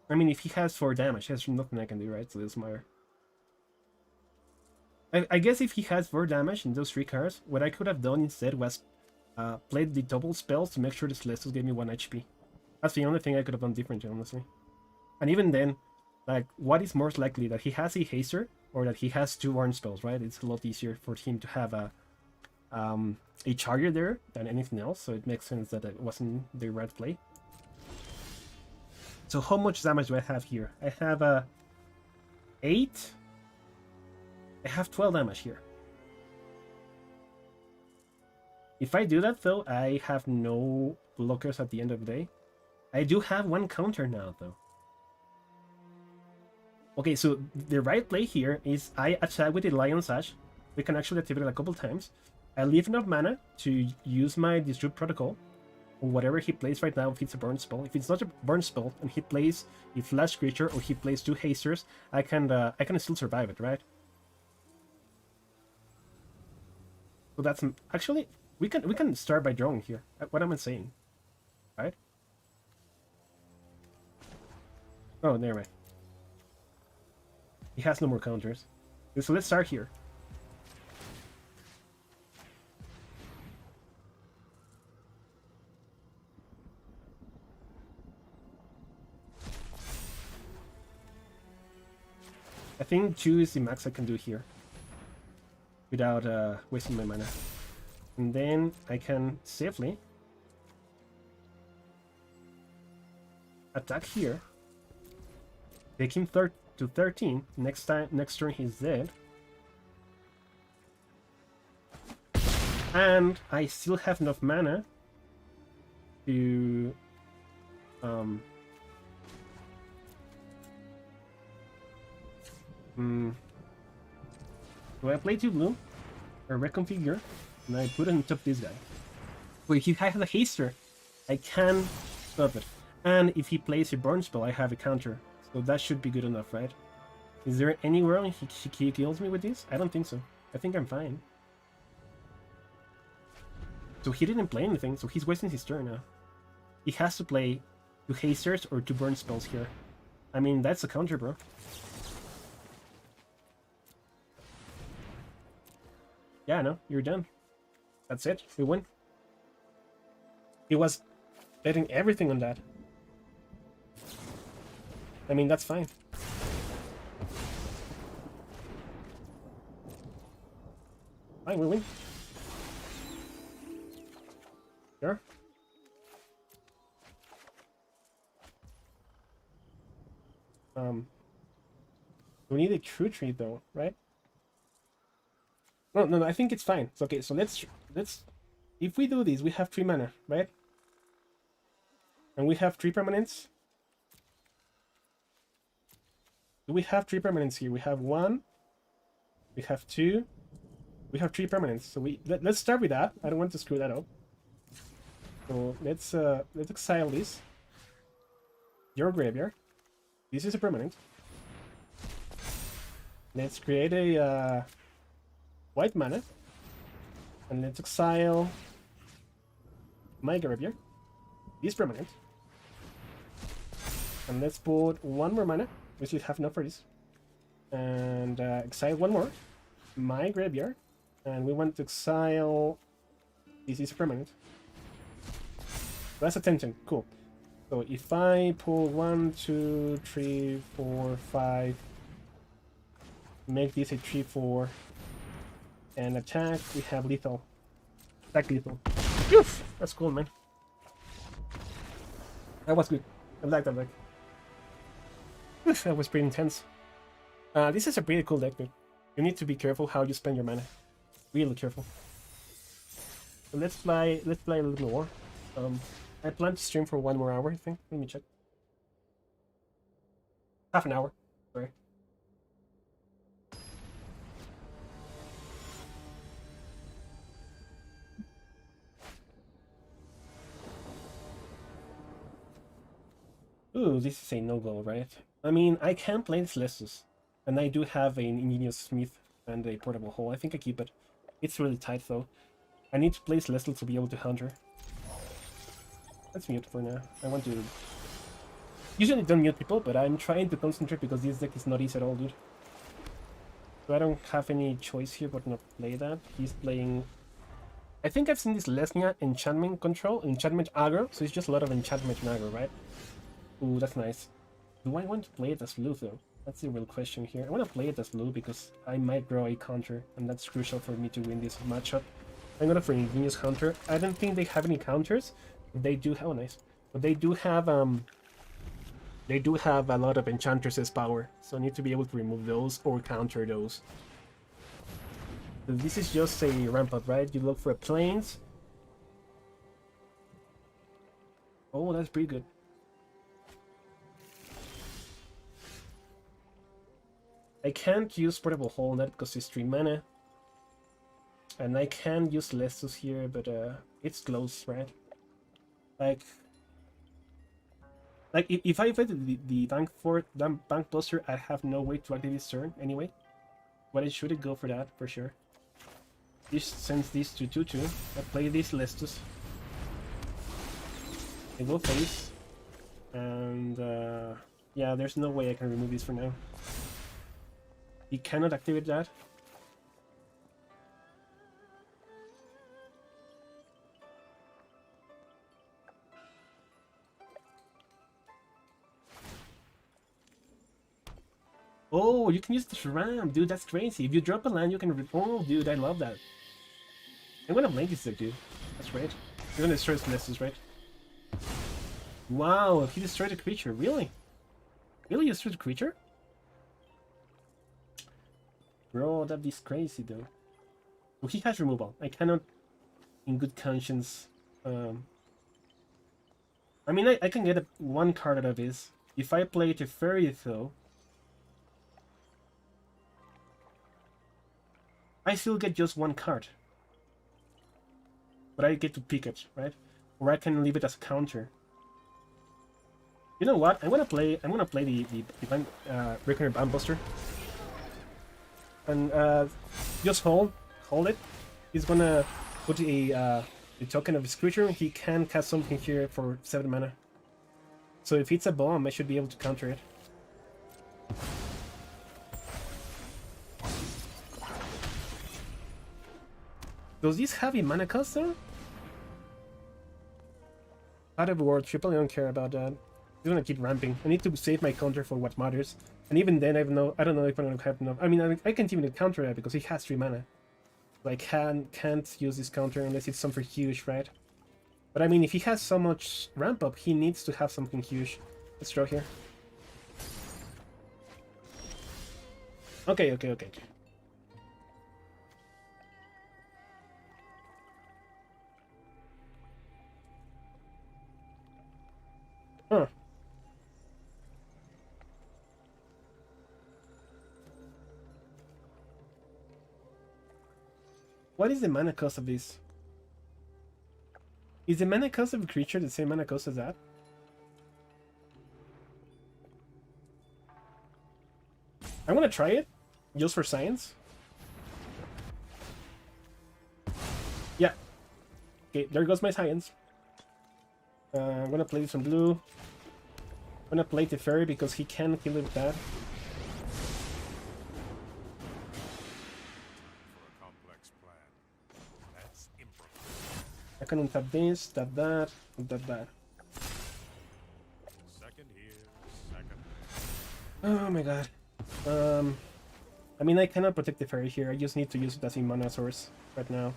S1: I mean, if he has 4 damage, there's nothing I can do, right? So it doesn't matter. I guess if he has 4 damage in those 3 cards, what I could have done instead was played the double spells to make sure the Celestials gave me 1 HP. That's the only thing I could have done differently, honestly. And even then, like, what is most likely, that he has a Haster or that he has 2 orange spells, right? It's a lot easier for him to have a Charger there than anything else, so it makes sense that it wasn't the right play. So how much damage do I have here? I have 8. I have 12 damage here. If I do that though, I have no blockers at the end of the day. I do have 1 counter now though. Okay, so the right play here is I attack with the Lion Sash. We can actually activate it a couple times. I leave enough mana to use my Disrupt Protocol. Whatever he plays right now, if it's a burn spell. If it's not a burn spell and he plays a flash creature or he plays 2 hasters, I can still survive it, right? So that's actually we can start by drawing here. What am I saying? Right? Oh, never mind. He has no more counters. So let's start here. I think 2 is the max I can do here without wasting my mana. And then I can safely attack here, take him to 13. Next turn he's dead. And I still have enough mana to do I play 2 blue or reconfigure and I put it on top of this guy? But if he has a haster, I can stop it. And if he plays a burn spell, I have a counter. So that should be good enough, right? Is there anywhere he kills me with this? I don't think so. I think I'm fine. So he didn't play anything, so he's wasting his turn now. He has to play 2 hasters or 2 burn spells here. I mean, that's a counter, bro. Yeah, no, you're done. That's it. We win. He was betting everything on that. I mean, that's fine. Fine, we win. Sure. We need a true tree though, right? No, I think it's fine. It's okay, so let's if we do this, we have 3 mana, right? And we have 3 permanents. Do we have 3 permanents here? We have 1, we have 2, we have 3 permanents. So let's start with that. I don't want to screw that up. So let's exile this. Your graveyard. This is a permanent. Let's create a white mana, and let's exile my graveyard. This permanent. And let's put 1 more mana. We should have enough for this. And exile 1 more. My graveyard. And we want to exile... This is permanent. That's a 10-10. Cool. So if I pull 1, 2, 3, 4, 5... Make this a 3-4... And attack, we have lethal. Attack lethal. Oof! That's cool, man. That was good. I like that deck. That was pretty intense. This is a pretty cool deck, dude. You need to be careful how you spend your mana. Really careful. So let's play a little more. I plan to stream for 1 more hour, I think. Let me check. Half an hour. Sorry. Ooh, this is a no-go, right? I mean, I can play this Lessus, and I do have an Ingenious Smith and a Portable Hole. I think I keep it. It's really tight, though. I need to place Leslie to be able to hunter. Let's mute for now. I want to... Usually don't mute people, but I'm trying to concentrate because this deck is not easy at all, dude. So I don't have any choice here but not play that. He's playing... I think I've seen this Lesnia enchantment control, enchantment aggro, so it's just a lot of enchantment and aggro, right? Ooh, that's nice. Do I want to play it as blue, though? That's the real question here. I want to play it as blue because I might draw a counter, and that's crucial for me to win this matchup. I'm gonna for Ingenious Hunter. I don't think they have any counters. They do have... Oh, nice. But they do have a lot of Enchantress's power, so I need to be able to remove those or counter those. So this is just a ramp up, right? You look for planes. Oh, that's pretty good. I can't use Portable Hole net because it's 3 mana. And I can use Lessus here, but it's close, right? Like if I play the Bank Buster, I have no way to activate this turn anyway. But I should go for that for sure. This sends this to 2/2. I play this Lessus. I go face, and Yeah, there's no way I can remove this for now. He cannot activate that. Oh, you can use the ramp, dude. That's crazy. If you drop a land, you can. Oh, dude, I love that. I'm gonna blame this, dude. That's great. You're gonna destroy his Nessus, right? Wow, he destroyed a creature. Really? Really destroyed a creature? Bro, that is crazy, though. Well, he has removal. I cannot, in good conscience. I mean, I can get one card out of this. If I play to Fairy, though, I still get just one card. But I get to pick it, right? Or I can leave it as a counter. You know what? I'm gonna play the Reckoner Bandbuster. And just hold it. He's gonna put the token of his creature. He can cast something here for 7 mana. So if it's a bomb, I should be able to counter it. Does this have a mana cost though? Out of word, triple, I don't care about that. I'm gonna keep ramping. I need to save my counter for what matters. And even then, I don't know if I'm gonna have enough. I mean, I can't even counter that because he has 3 mana. So I can't use this counter unless it's something huge, right? But I mean, if he has so much ramp up, he needs to have something huge. Let's draw here. Okay. Huh. What is the mana cost of this? Is the mana cost of a creature the same mana cost as that? I'm gonna try it, just for science. Yeah. Okay, there goes my science. I'm gonna play some blue. I'm gonna play the fairy because he can kill it with that. I can untap this, tap that, untap that.
S2: Second here, second.
S1: Oh my god. I mean, I cannot protect the fairy here. I just need to use it as a mana source right now.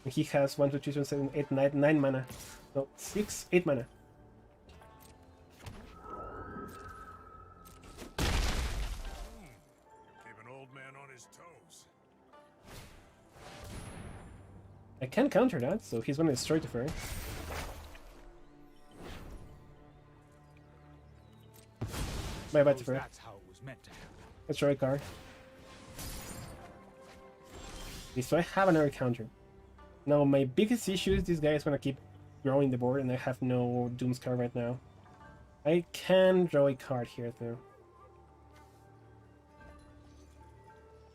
S1: And he has 1, 2, 3, 4, 7, 8, 9 mana. No, 6, 8 mana.
S2: Keep an old man on his toes.
S1: I can counter that, so he's gonna destroy the fairy. My bad, fairy.
S2: That's how it was meant to happen.
S1: Let's draw a card. Okay, so I have another counter. Now, my biggest issue is this guy is gonna keep growing the board, and I have no Doomscar right now. I can draw a card here, though.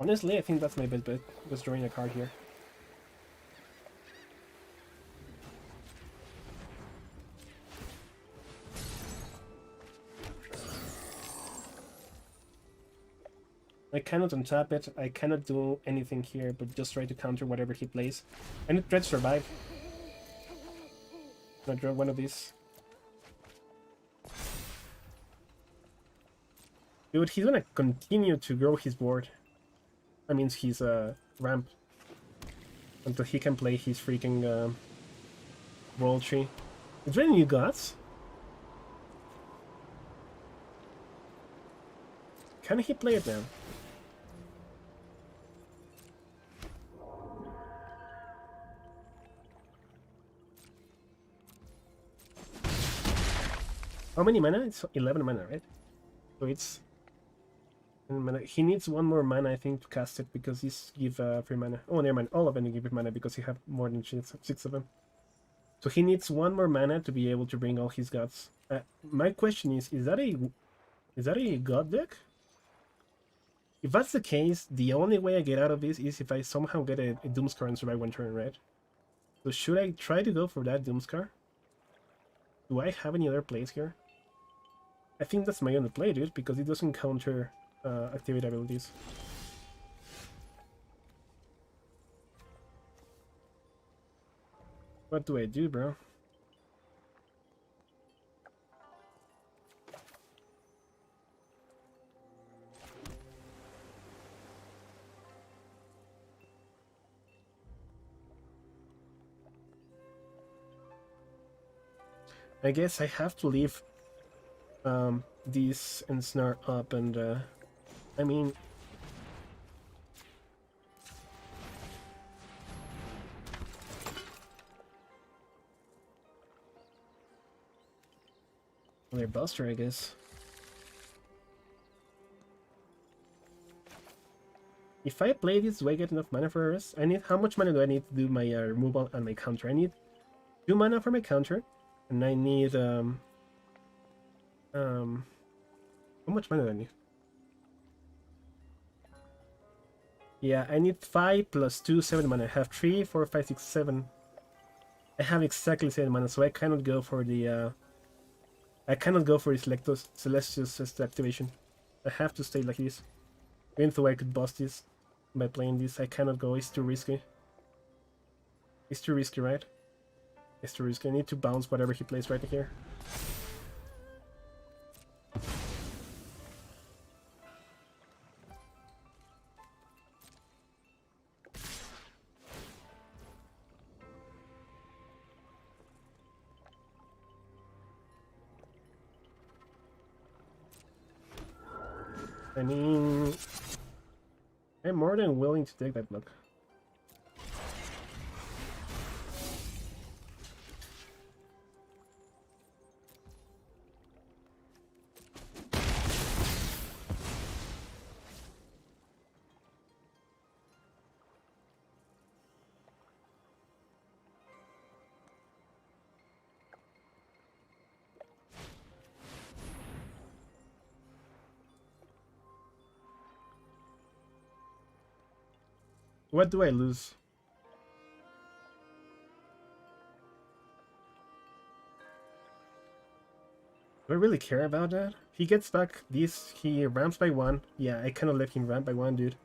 S1: Honestly, I think that's my best bet, was drawing a card here. I cannot untap it, I cannot do anything here, but just try to counter whatever he plays. I need to try to survive. I'm gonna draw one of these. Dude, he's gonna continue to grow his board. That means his ramp. Until he can play his freaking World Tree. Is there any new gods? Can he play it now? How many mana? It's 11 mana, right? So it's... He needs 1 more mana, I think, to cast it, because he's give 3 mana. Oh, never mind. All of them give mana, because he have more than 6 of them. So he needs 1 more mana to be able to bring all his gods. My question is that a god deck? If that's the case, the only way I get out of this is if I somehow get a Doomscar and survive 1 turn, right? So should I try to go for that Doomscar? Do I have any other plays here? I think that's my only play, dude, because it doesn't counter activate abilities. What do I do, bro? I guess I have to leave these and snare up, and I mean, they're Buster, I guess. If I play this, do I get enough mana for us? How much mana do I need to do my removal and my counter? I need 2 mana for my counter, and I need how much mana do I need? Yeah, I need 5 plus 2, 7 mana. I have 3, 4, 5, 6, 7. I have exactly 7 mana, so I cannot go for the Celestius activation. I have to stay like this. Even though I could bust this by playing this, I cannot go. It's too risky. It's too risky, right? It's too risky. I need to bounce whatever he plays right here. I mean, I'm more than willing to take that look. What do I lose? Do I really care about that? He gets back this, he ramps by 1. Yeah, I cannot let him ramp by 1, dude.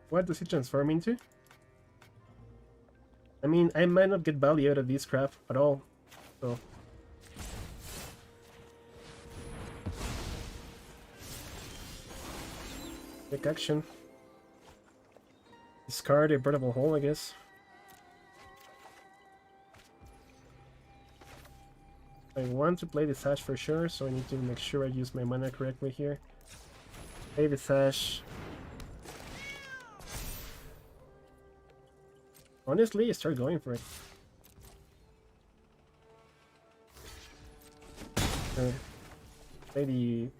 S1: What does he transform into? I mean, I might not get value out of this crap at all, so... Take action. Discard a portable hole, I guess. I want to play the Sash for sure, so I need to make sure I use my mana correctly here. Play the Sash. Honestly, start going for it. Maybe...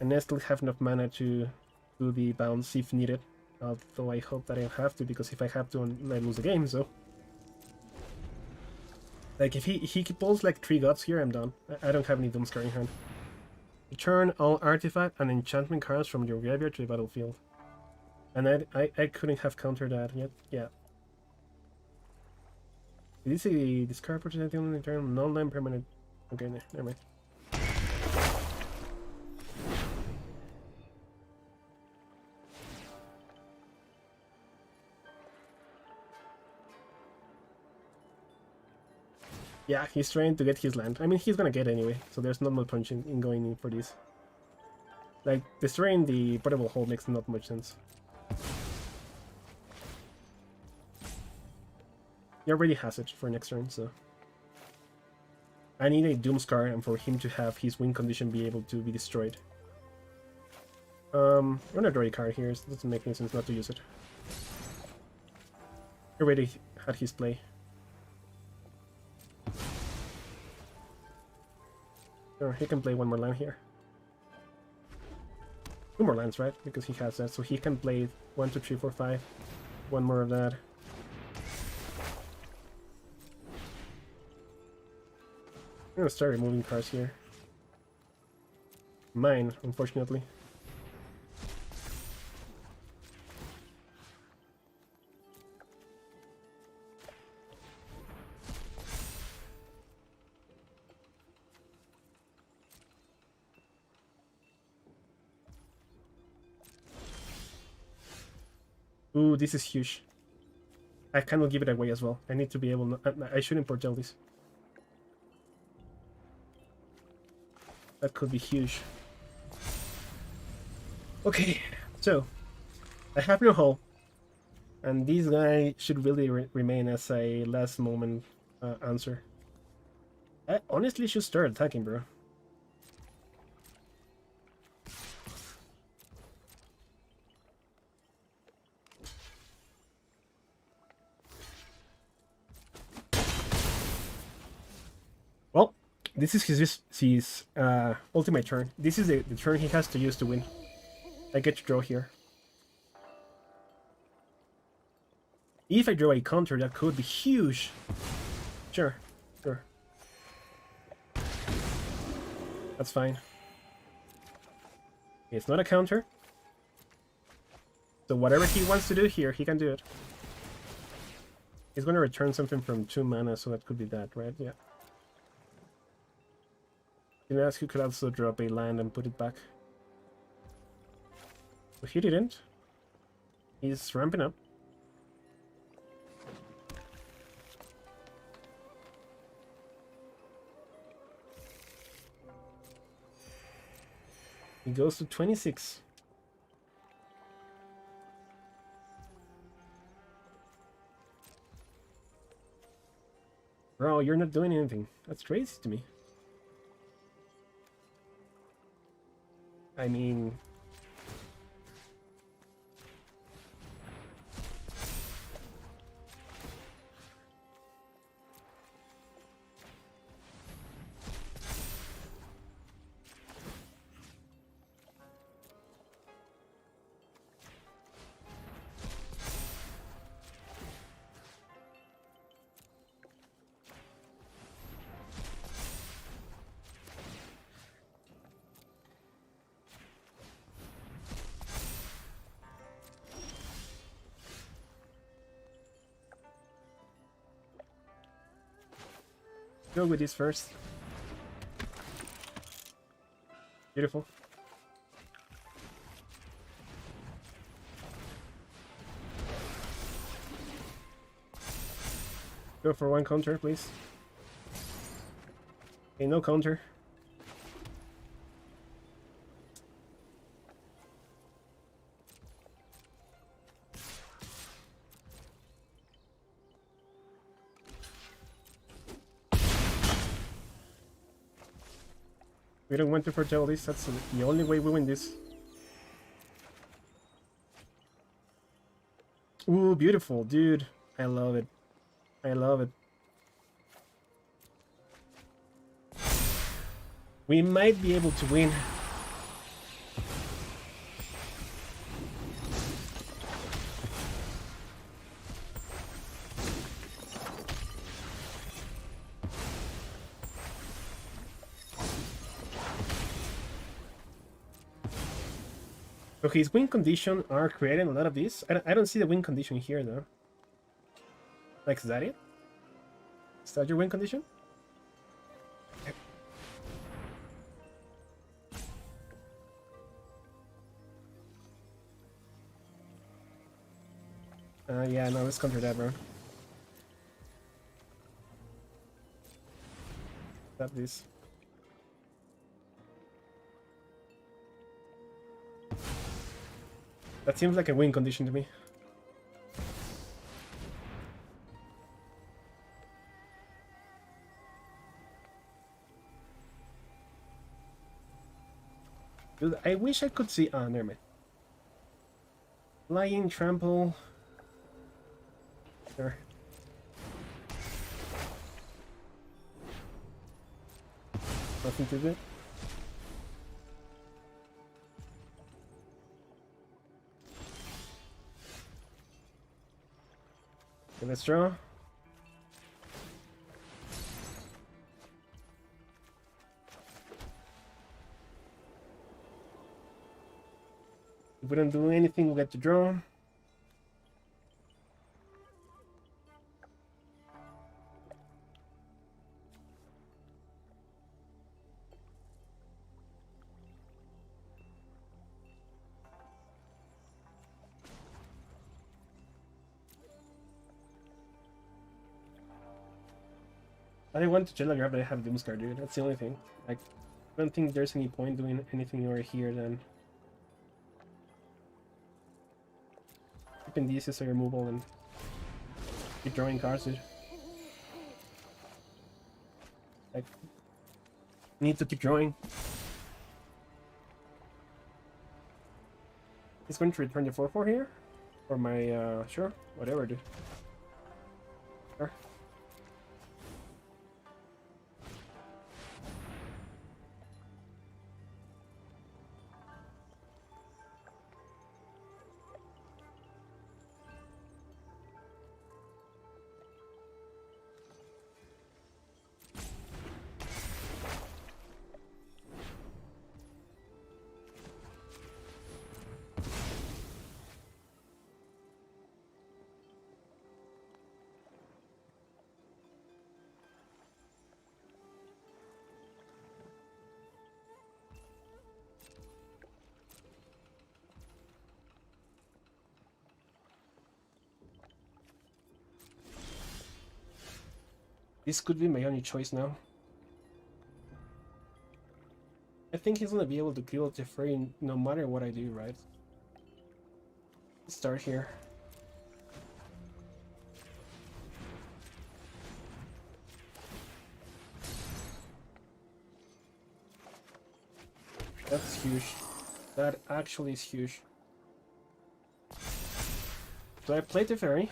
S1: And I still have enough mana to do the bounce if needed. Although I hope that I don't have to, because if I have to, I lose the game, so... Like, if he pulls like 3 gods here, I'm done. I don't have any Doomscar in hand. Return all artifact and enchantment cards from your graveyard to the battlefield. And I couldn't have countered that yet. Yeah. Did you see discard opportunity on the turn? Non-land permanent. Okay, never mind. Yeah, he's trying to get his land. I mean, he's gonna get anyway, so there's not much point in going in for this. Like, destroying the portable hole makes not much sense. He already has it for next turn, so... I need a Doomscar and for him to have his win condition be able to be destroyed. I'm gonna draw a card here, so it doesn't make any sense not to use it. He already had his play. Sure, he can play one more land here. 2 more lands, right? Because he has that, so he can play 1, 2, 3, 4, 5. One more of that. gonna start removing cards here. Mine, unfortunately. Ooh, this is huge. I cannot give it away as well. I need to be able. I shouldn't portal this. That could be huge. Okay, so I have no hull, and this guy should really remain as a last moment answer. I honestly should start attacking, bro. Well, this is his ultimate turn. This is the turn he has to use to win. I get to draw here. If I draw a counter, that could be huge. Sure, sure. That's fine. It's not a counter. So whatever he wants to do here, he can do it. He's going to return something from 2 mana, so that could be that, right? Yeah. You ask, you could also drop a land and put it back. But he didn't. He's ramping up. He goes to 26. Bro, you're not doing anything. That's crazy to me. I mean... Go with this first. Beautiful. Go for 1 counter, please. Okay, no counter. We don't want to foretell this, that's the only way we win this. Ooh, beautiful, dude. I love it. I love it. We might be able to win. Okay, his win condition are creating a lot of this. I don't see the win condition here though. Like, is that it? Is that your win condition? Yeah, no, let's counter that, bro. Stop this. That seems like a win condition to me. Dude, I wish I could see... Oh, never mind. Flying, trample... Sure. Nothing to do. Okay, let's draw. If we don't do anything, we get to draw. I want to telegraph, but I have Doomscar, dude. That's the only thing. Like, I don't think there's any point doing anything over here then. Keeping these as a removal and keep drawing cards, dude. Like, need to keep drawing. He's going to return the 4/4 here? Or my, sure, whatever, dude. Sure. This could be my only choice now. I think he's gonna be able to kill Teferi no matter what I do, right? Let's start here. That's huge. That actually is huge. Do I play Teferi?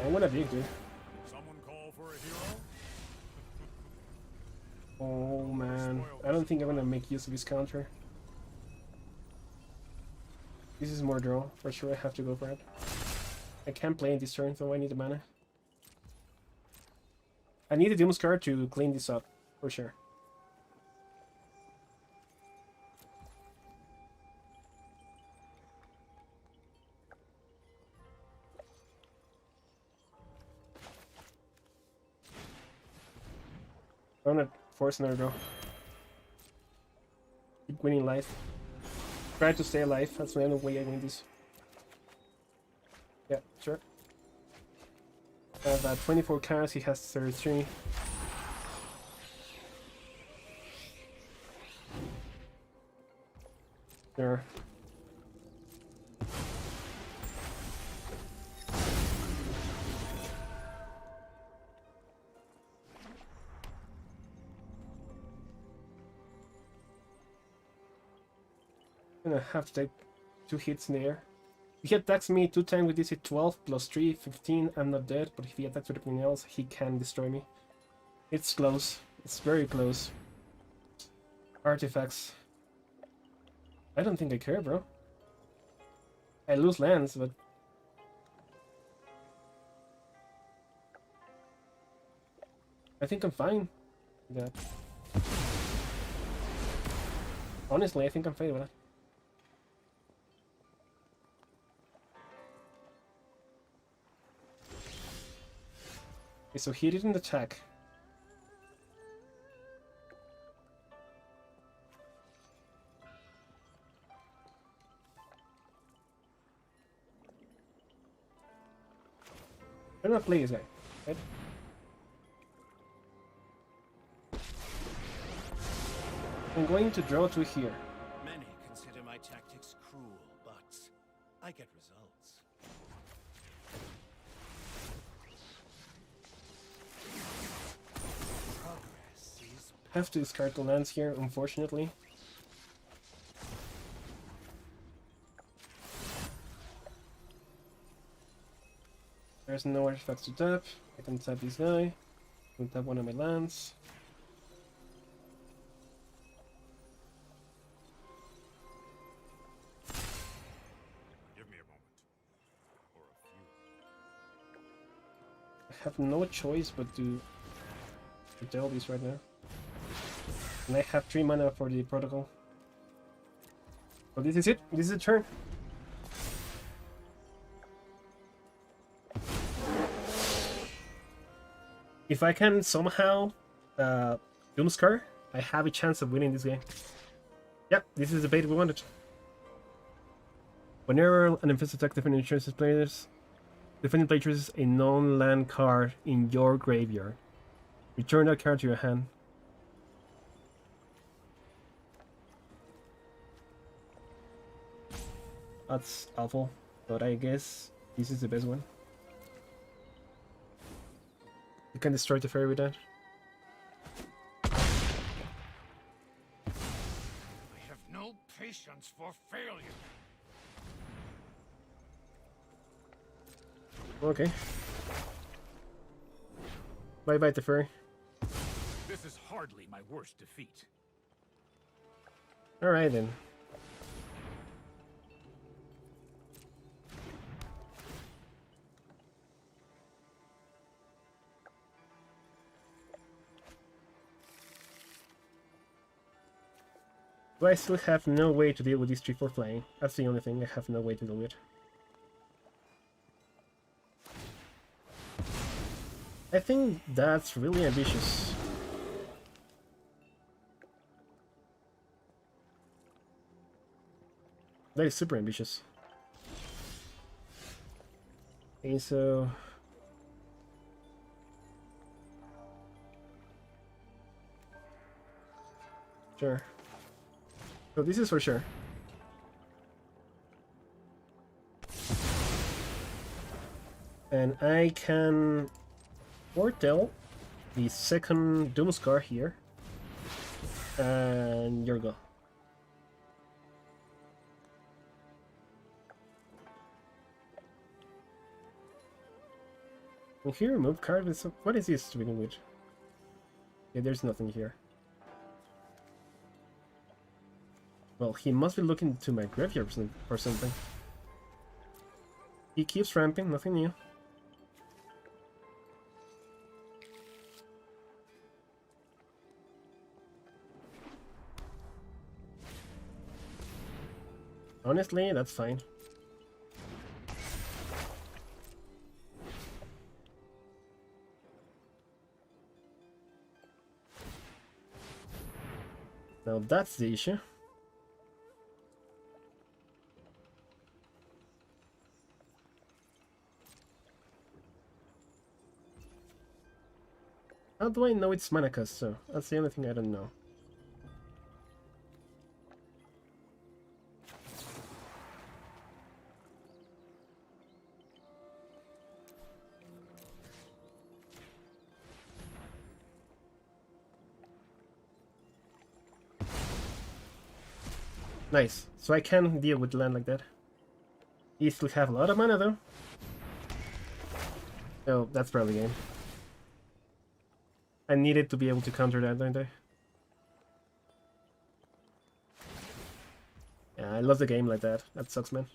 S1: I'm gonna dig, dude.
S2: Someone call for a hero?
S1: Oh man, I don't think I'm gonna make use of his counter. This is more draw, for sure I have to go for it. I can't play in this turn, so I need the mana. I need a Doom's card to clean this up, for sure. I'm gonna force another draw. Keep winning life. Try to stay alive, that's the only way I win this. Yeah, sure. I have 24 cards, he has 33. There. I'm gonna have to take 2 hits in the air. If he attacks me 2 times with this hit 12 plus 3, 15, I'm not dead, but if he attacks with anything else, he can destroy me. It's close. It's very close. Artifacts. I don't think I care, bro. I lose lands, but... I think I'm fine with that. Honestly, I think I'm fine with that. Okay, so he didn't attack. I'm not play this guy, right? I'm going to draw 2 here.
S3: Many consider my tactics cruel, but I get results. Progress is
S1: Have to discard the lands here, unfortunately. There's no artifacts to tap. I can tap this guy. I can tap one of my lands.
S2: Give me a moment. Or a few.
S1: I have no choice but to tell this right now. And I have 3 mana for the protocol. So this is it. This is the turn. If I can somehow Doomscar, I have a chance of winning this game. Yep, this is the bait we wanted. Whenever an offensive attack defending chooses players, defending player chooses a non-land card in your graveyard. Return that card to your hand. That's awful, but I guess this is the best one. You can destroy the fairy with that.
S3: I have no patience for failure.
S1: Okay. Bye bye, the fairy.
S2: This is hardly my worst defeat.
S1: Alright then. Do I still have no way to deal with these 3-4 flying? That's the only thing I have no way to deal with. I think that's really ambitious. That is super ambitious. Okay, so... Sure. So this is for sure. And I can foretell the second Doomscar here. And here we go. And here, remove card with some... What is this to begin with? Yeah, there's nothing here. Well, he must be looking to my graveyard or something. He keeps ramping, nothing new. Honestly, that's fine. Now that's the issue. How do I know it's mana cost, so that's the only thing I don't know. Nice. So I can deal with land like that. He still have a lot of mana though. Oh, that's probably game. I needed to be able to counter that, don't I? Yeah, I love the game like that. That sucks, man.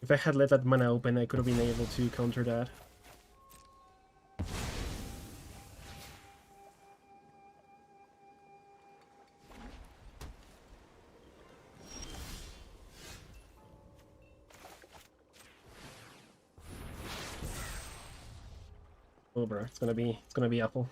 S1: If I had let that mana open, I could have been able to counter that. Oh, bro, it's gonna be awful.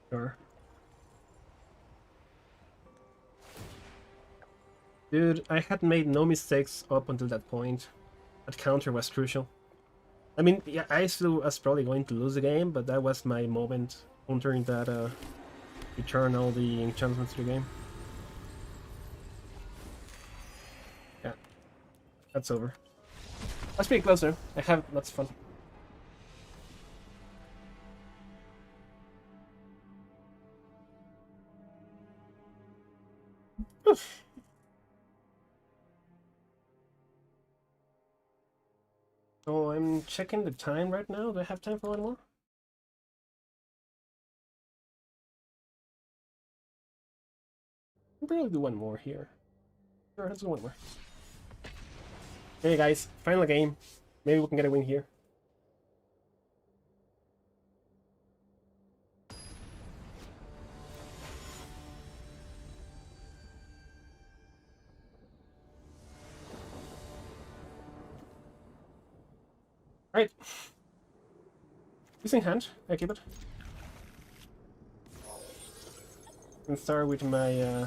S1: Sure. Dude, I had made no mistakes up until that point. That counter was crucial. I mean, yeah, I still was probably going to lose the game, but that was my moment, countering that, return all the enchantments to the game. Yeah, that's over. Let's be closer. I have lots of fun. So I'm checking the time right now. Do I have time for one more? I'll barely do one more here. Sure, let's do one more. Hey guys, final game. Maybe we can get a win here. Alright. Using hand, I keep it. And start with my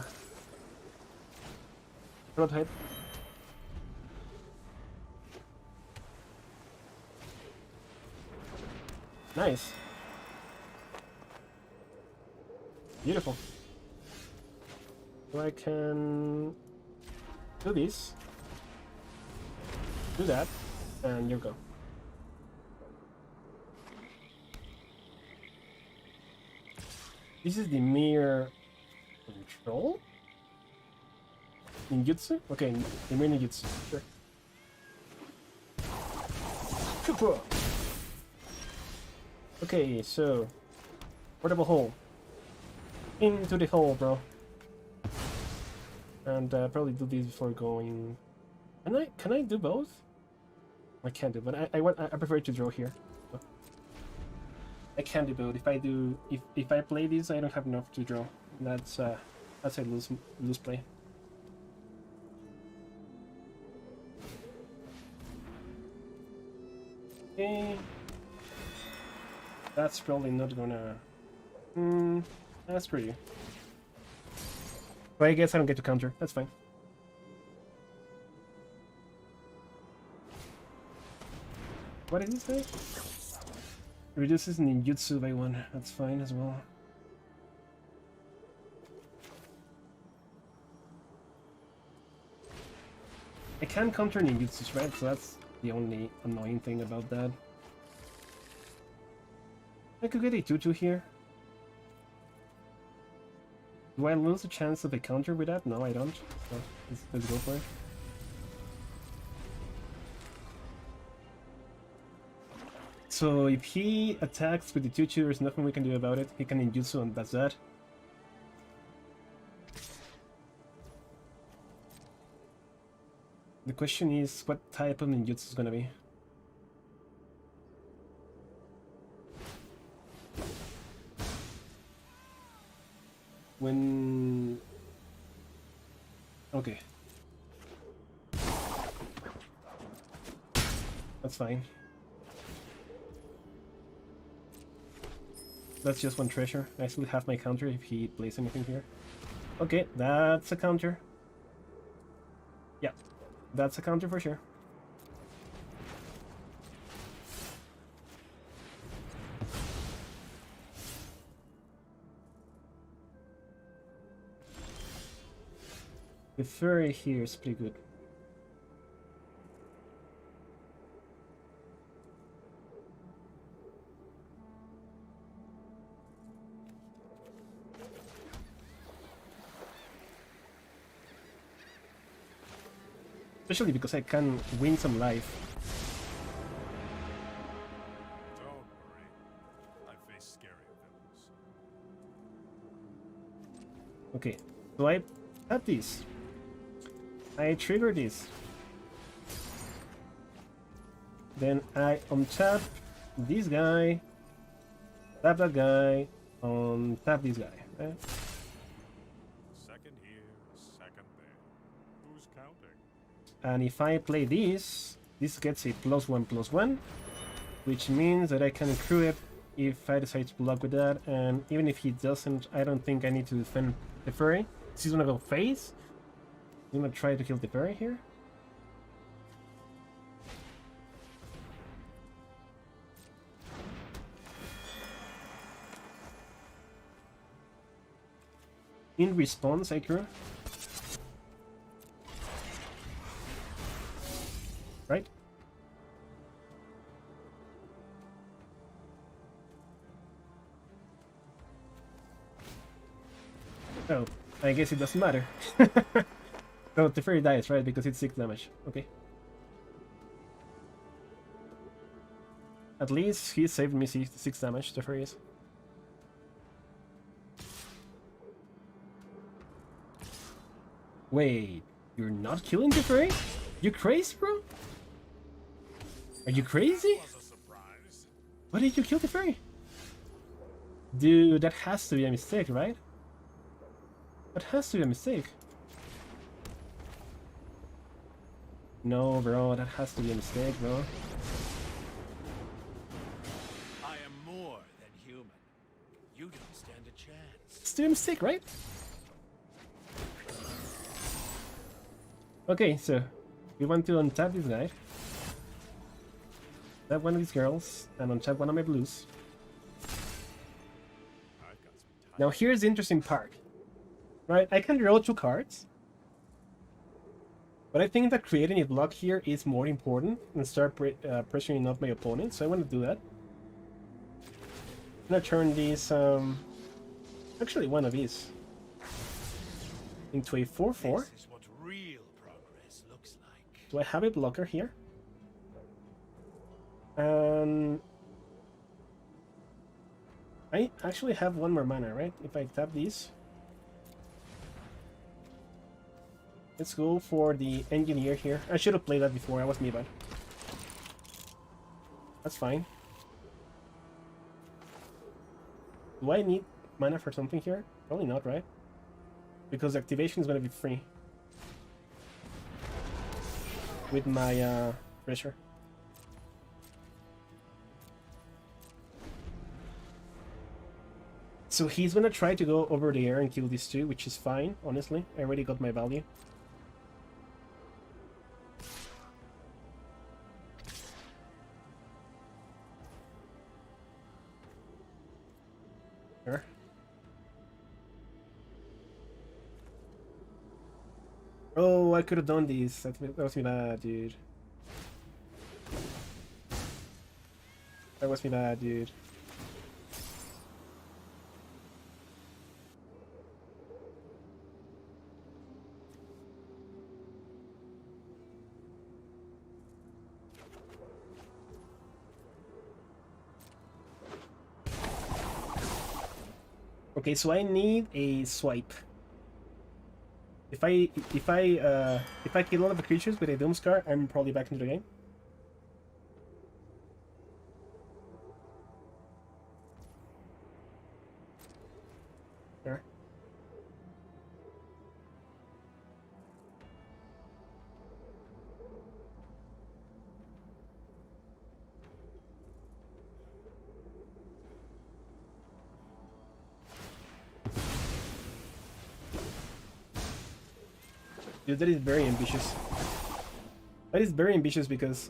S1: prototype. Nice. Beautiful. So I can do this, do that, and you go. This is the mere control? Ninjutsu? Okay, the mere ninjutsu, sure. Okay, so portable hole. Into the hole, bro. And probably do this before going. Can I do both? I can't do, but I prefer to draw here. So. I can do both. If I play this, I don't have enough to draw. That's a lose play. Okay. That's probably not gonna. That's pretty. But I guess I don't get to counter. That's fine. What did he say? Reduces ninjutsu by 1. That's fine as well. I can counter ninjutsus, right? So that's the only annoying thing about that. I could get a 2-2 here. Do I lose a chance of a counter with that? No, I don't. So let's go for it. So if he attacks with the 2-2, there's nothing we can do about it. He can ninjutsu and that's that. The question is, what type of ninjutsu is gonna be? When... Okay. That's fine. That's just one treasure. I still have my counter if he plays anything here. Okay, that's a counter. Yeah, that's a counter for sure. The fairy here is pretty good. Especially because I can win some life.
S3: Don't worry. I face scarier villains.
S1: Okay, so I tap this. I trigger this. Then I untap this guy, tap that guy, untap this guy. Right?
S3: Second here, second there. Who's counting?
S1: And if I play this, this gets a +1/+1, which means that I can accrue it if I decide to block with that. And even if he doesn't, I don't think I need to defend the fairy. He's gonna go face. I'm gonna try to kill the fairy here. In response, I crew. Right? Oh, I guess it doesn't matter. No, the fairy dies, right? Because it's 6 damage. Okay. At least he saved me 6 damage, the fairies. Wait, you're not killing the fairy? You crazy, bro? Are you crazy?
S2: Was a surprise.
S1: Why did you kill the fairy? Dude, that has to be a mistake, right? That has to be a mistake. No, bro, that has to be a mistake, bro.
S3: I am more than human. You don't stand a chance.
S1: It's still a mistake, right? Okay, so we want to untap this guy. Tap one of these girls, and untap one of my blues.
S2: I've got some time.
S1: Now here's the interesting part. Right, I can draw 2 cards. But I think that creating a block here is more important than start pressuring up my opponent, so I want to do that. I'm gonna turn these, actually one of these, into a 4/4.
S3: This is what real progress looks like.
S1: Do I have a blocker here? And I actually have 1 more mana, right? If I tap these. Let's go for the engineer here. I should have played that before, I was me bad. That's fine. Do I need mana for something here? Probably not, right? Because activation is gonna be free. With my pressure. So he's gonna try to go over the air and kill these 2, which is fine, honestly. I already got my value. Sure. Oh, I could have done these. That was me bad, dude. That was me bad, dude. Okay, so I need a swipe. If I kill all of the creatures with a Doomscar, I'm probably back into the game. Sure. Dude, that is very ambitious. That is very ambitious because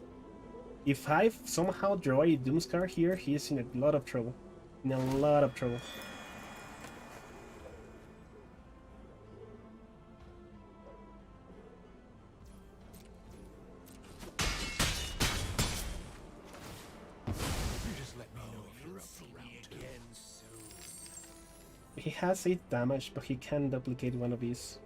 S1: if I somehow draw a Doomscar here, he's in a lot of trouble. In a lot of trouble.
S2: You just let me know if you're
S3: You'll
S2: up
S3: see
S2: for
S3: me
S2: round 2.
S3: again soon.
S1: He has 8 damage, but he can duplicate one of these.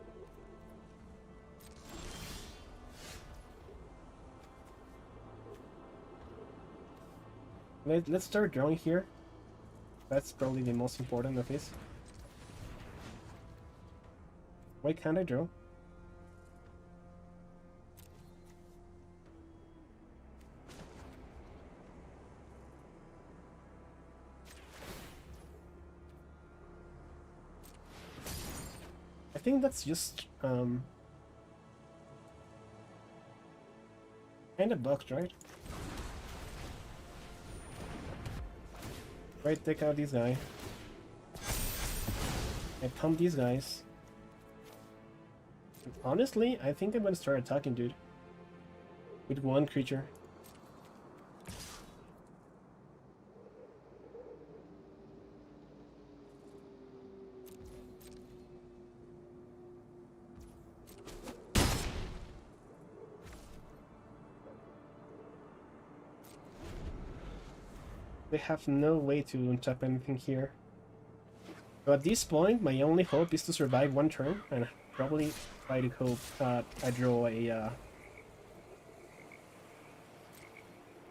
S1: Let's start drawing here. That's probably the most important of this. Why can't I draw? I think that's just kind of bugged, right? Right, take out these guys. I pump these guys. Honestly, I think I'm gonna start attacking, dude. With 1 creature. They have no way to untap anything here. So at this point, my only hope is to survive one turn and probably try to hope I draw a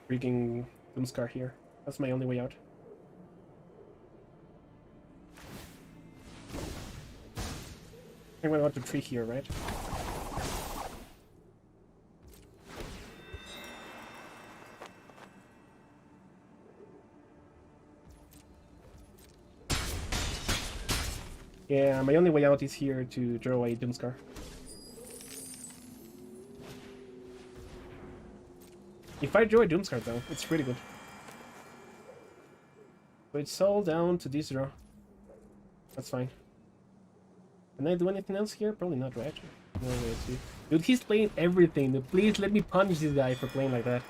S1: freaking Doomscar here. That's my only way out. I'm gonna want to tree here, right? Yeah, my only way out is here to draw a Doomscar. If I draw a Doomscar though, it's pretty good. So it's all down to this draw. That's fine. Can I do anything else here? Probably not, right? No way to. Dude, he's playing everything. Dude, please let me punish this guy for playing like that.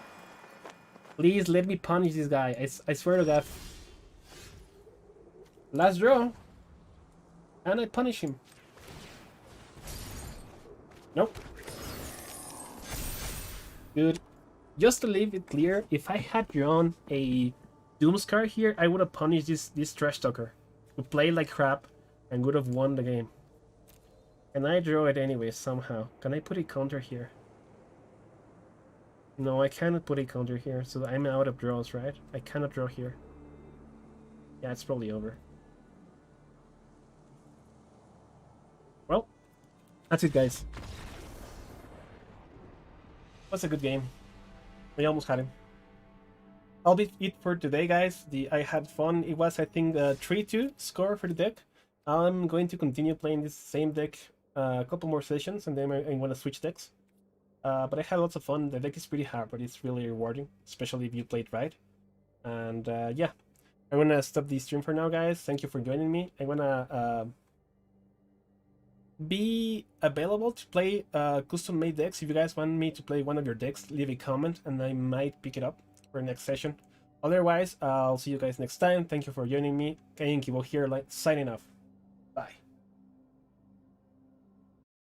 S1: Please let me punish this guy. I swear to God. Last draw. And I punish him. Nope. Dude, just to leave it clear, if I had drawn a Doomscar here, I would have punished this trash talker who played like crap and would have won the game. And I draw it anyway somehow. Can I put a counter here? No, I cannot put a counter here, so I'm out of draws, right? I cannot draw here. Yeah, it's probably over. Well, that's it, guys. Was a good game. We almost had him. I'll be it for today, guys. I had fun. It was, I think, a 3-2 score for the deck. I'm going to continue playing this same deck a couple more sessions, and then I want to switch decks. But I had lots of fun. The deck is pretty hard, but it's really rewarding, especially if you play it right. And yeah, I'm gonna stop the stream for now, guys. Thank you for joining me. I'm gonna be available to play custom-made decks. If you guys want me to play one of your decks, leave a comment, and I might pick it up for next session. Otherwise, I'll see you guys next time. Thank you for joining me. Kayan Kibo here, signing off.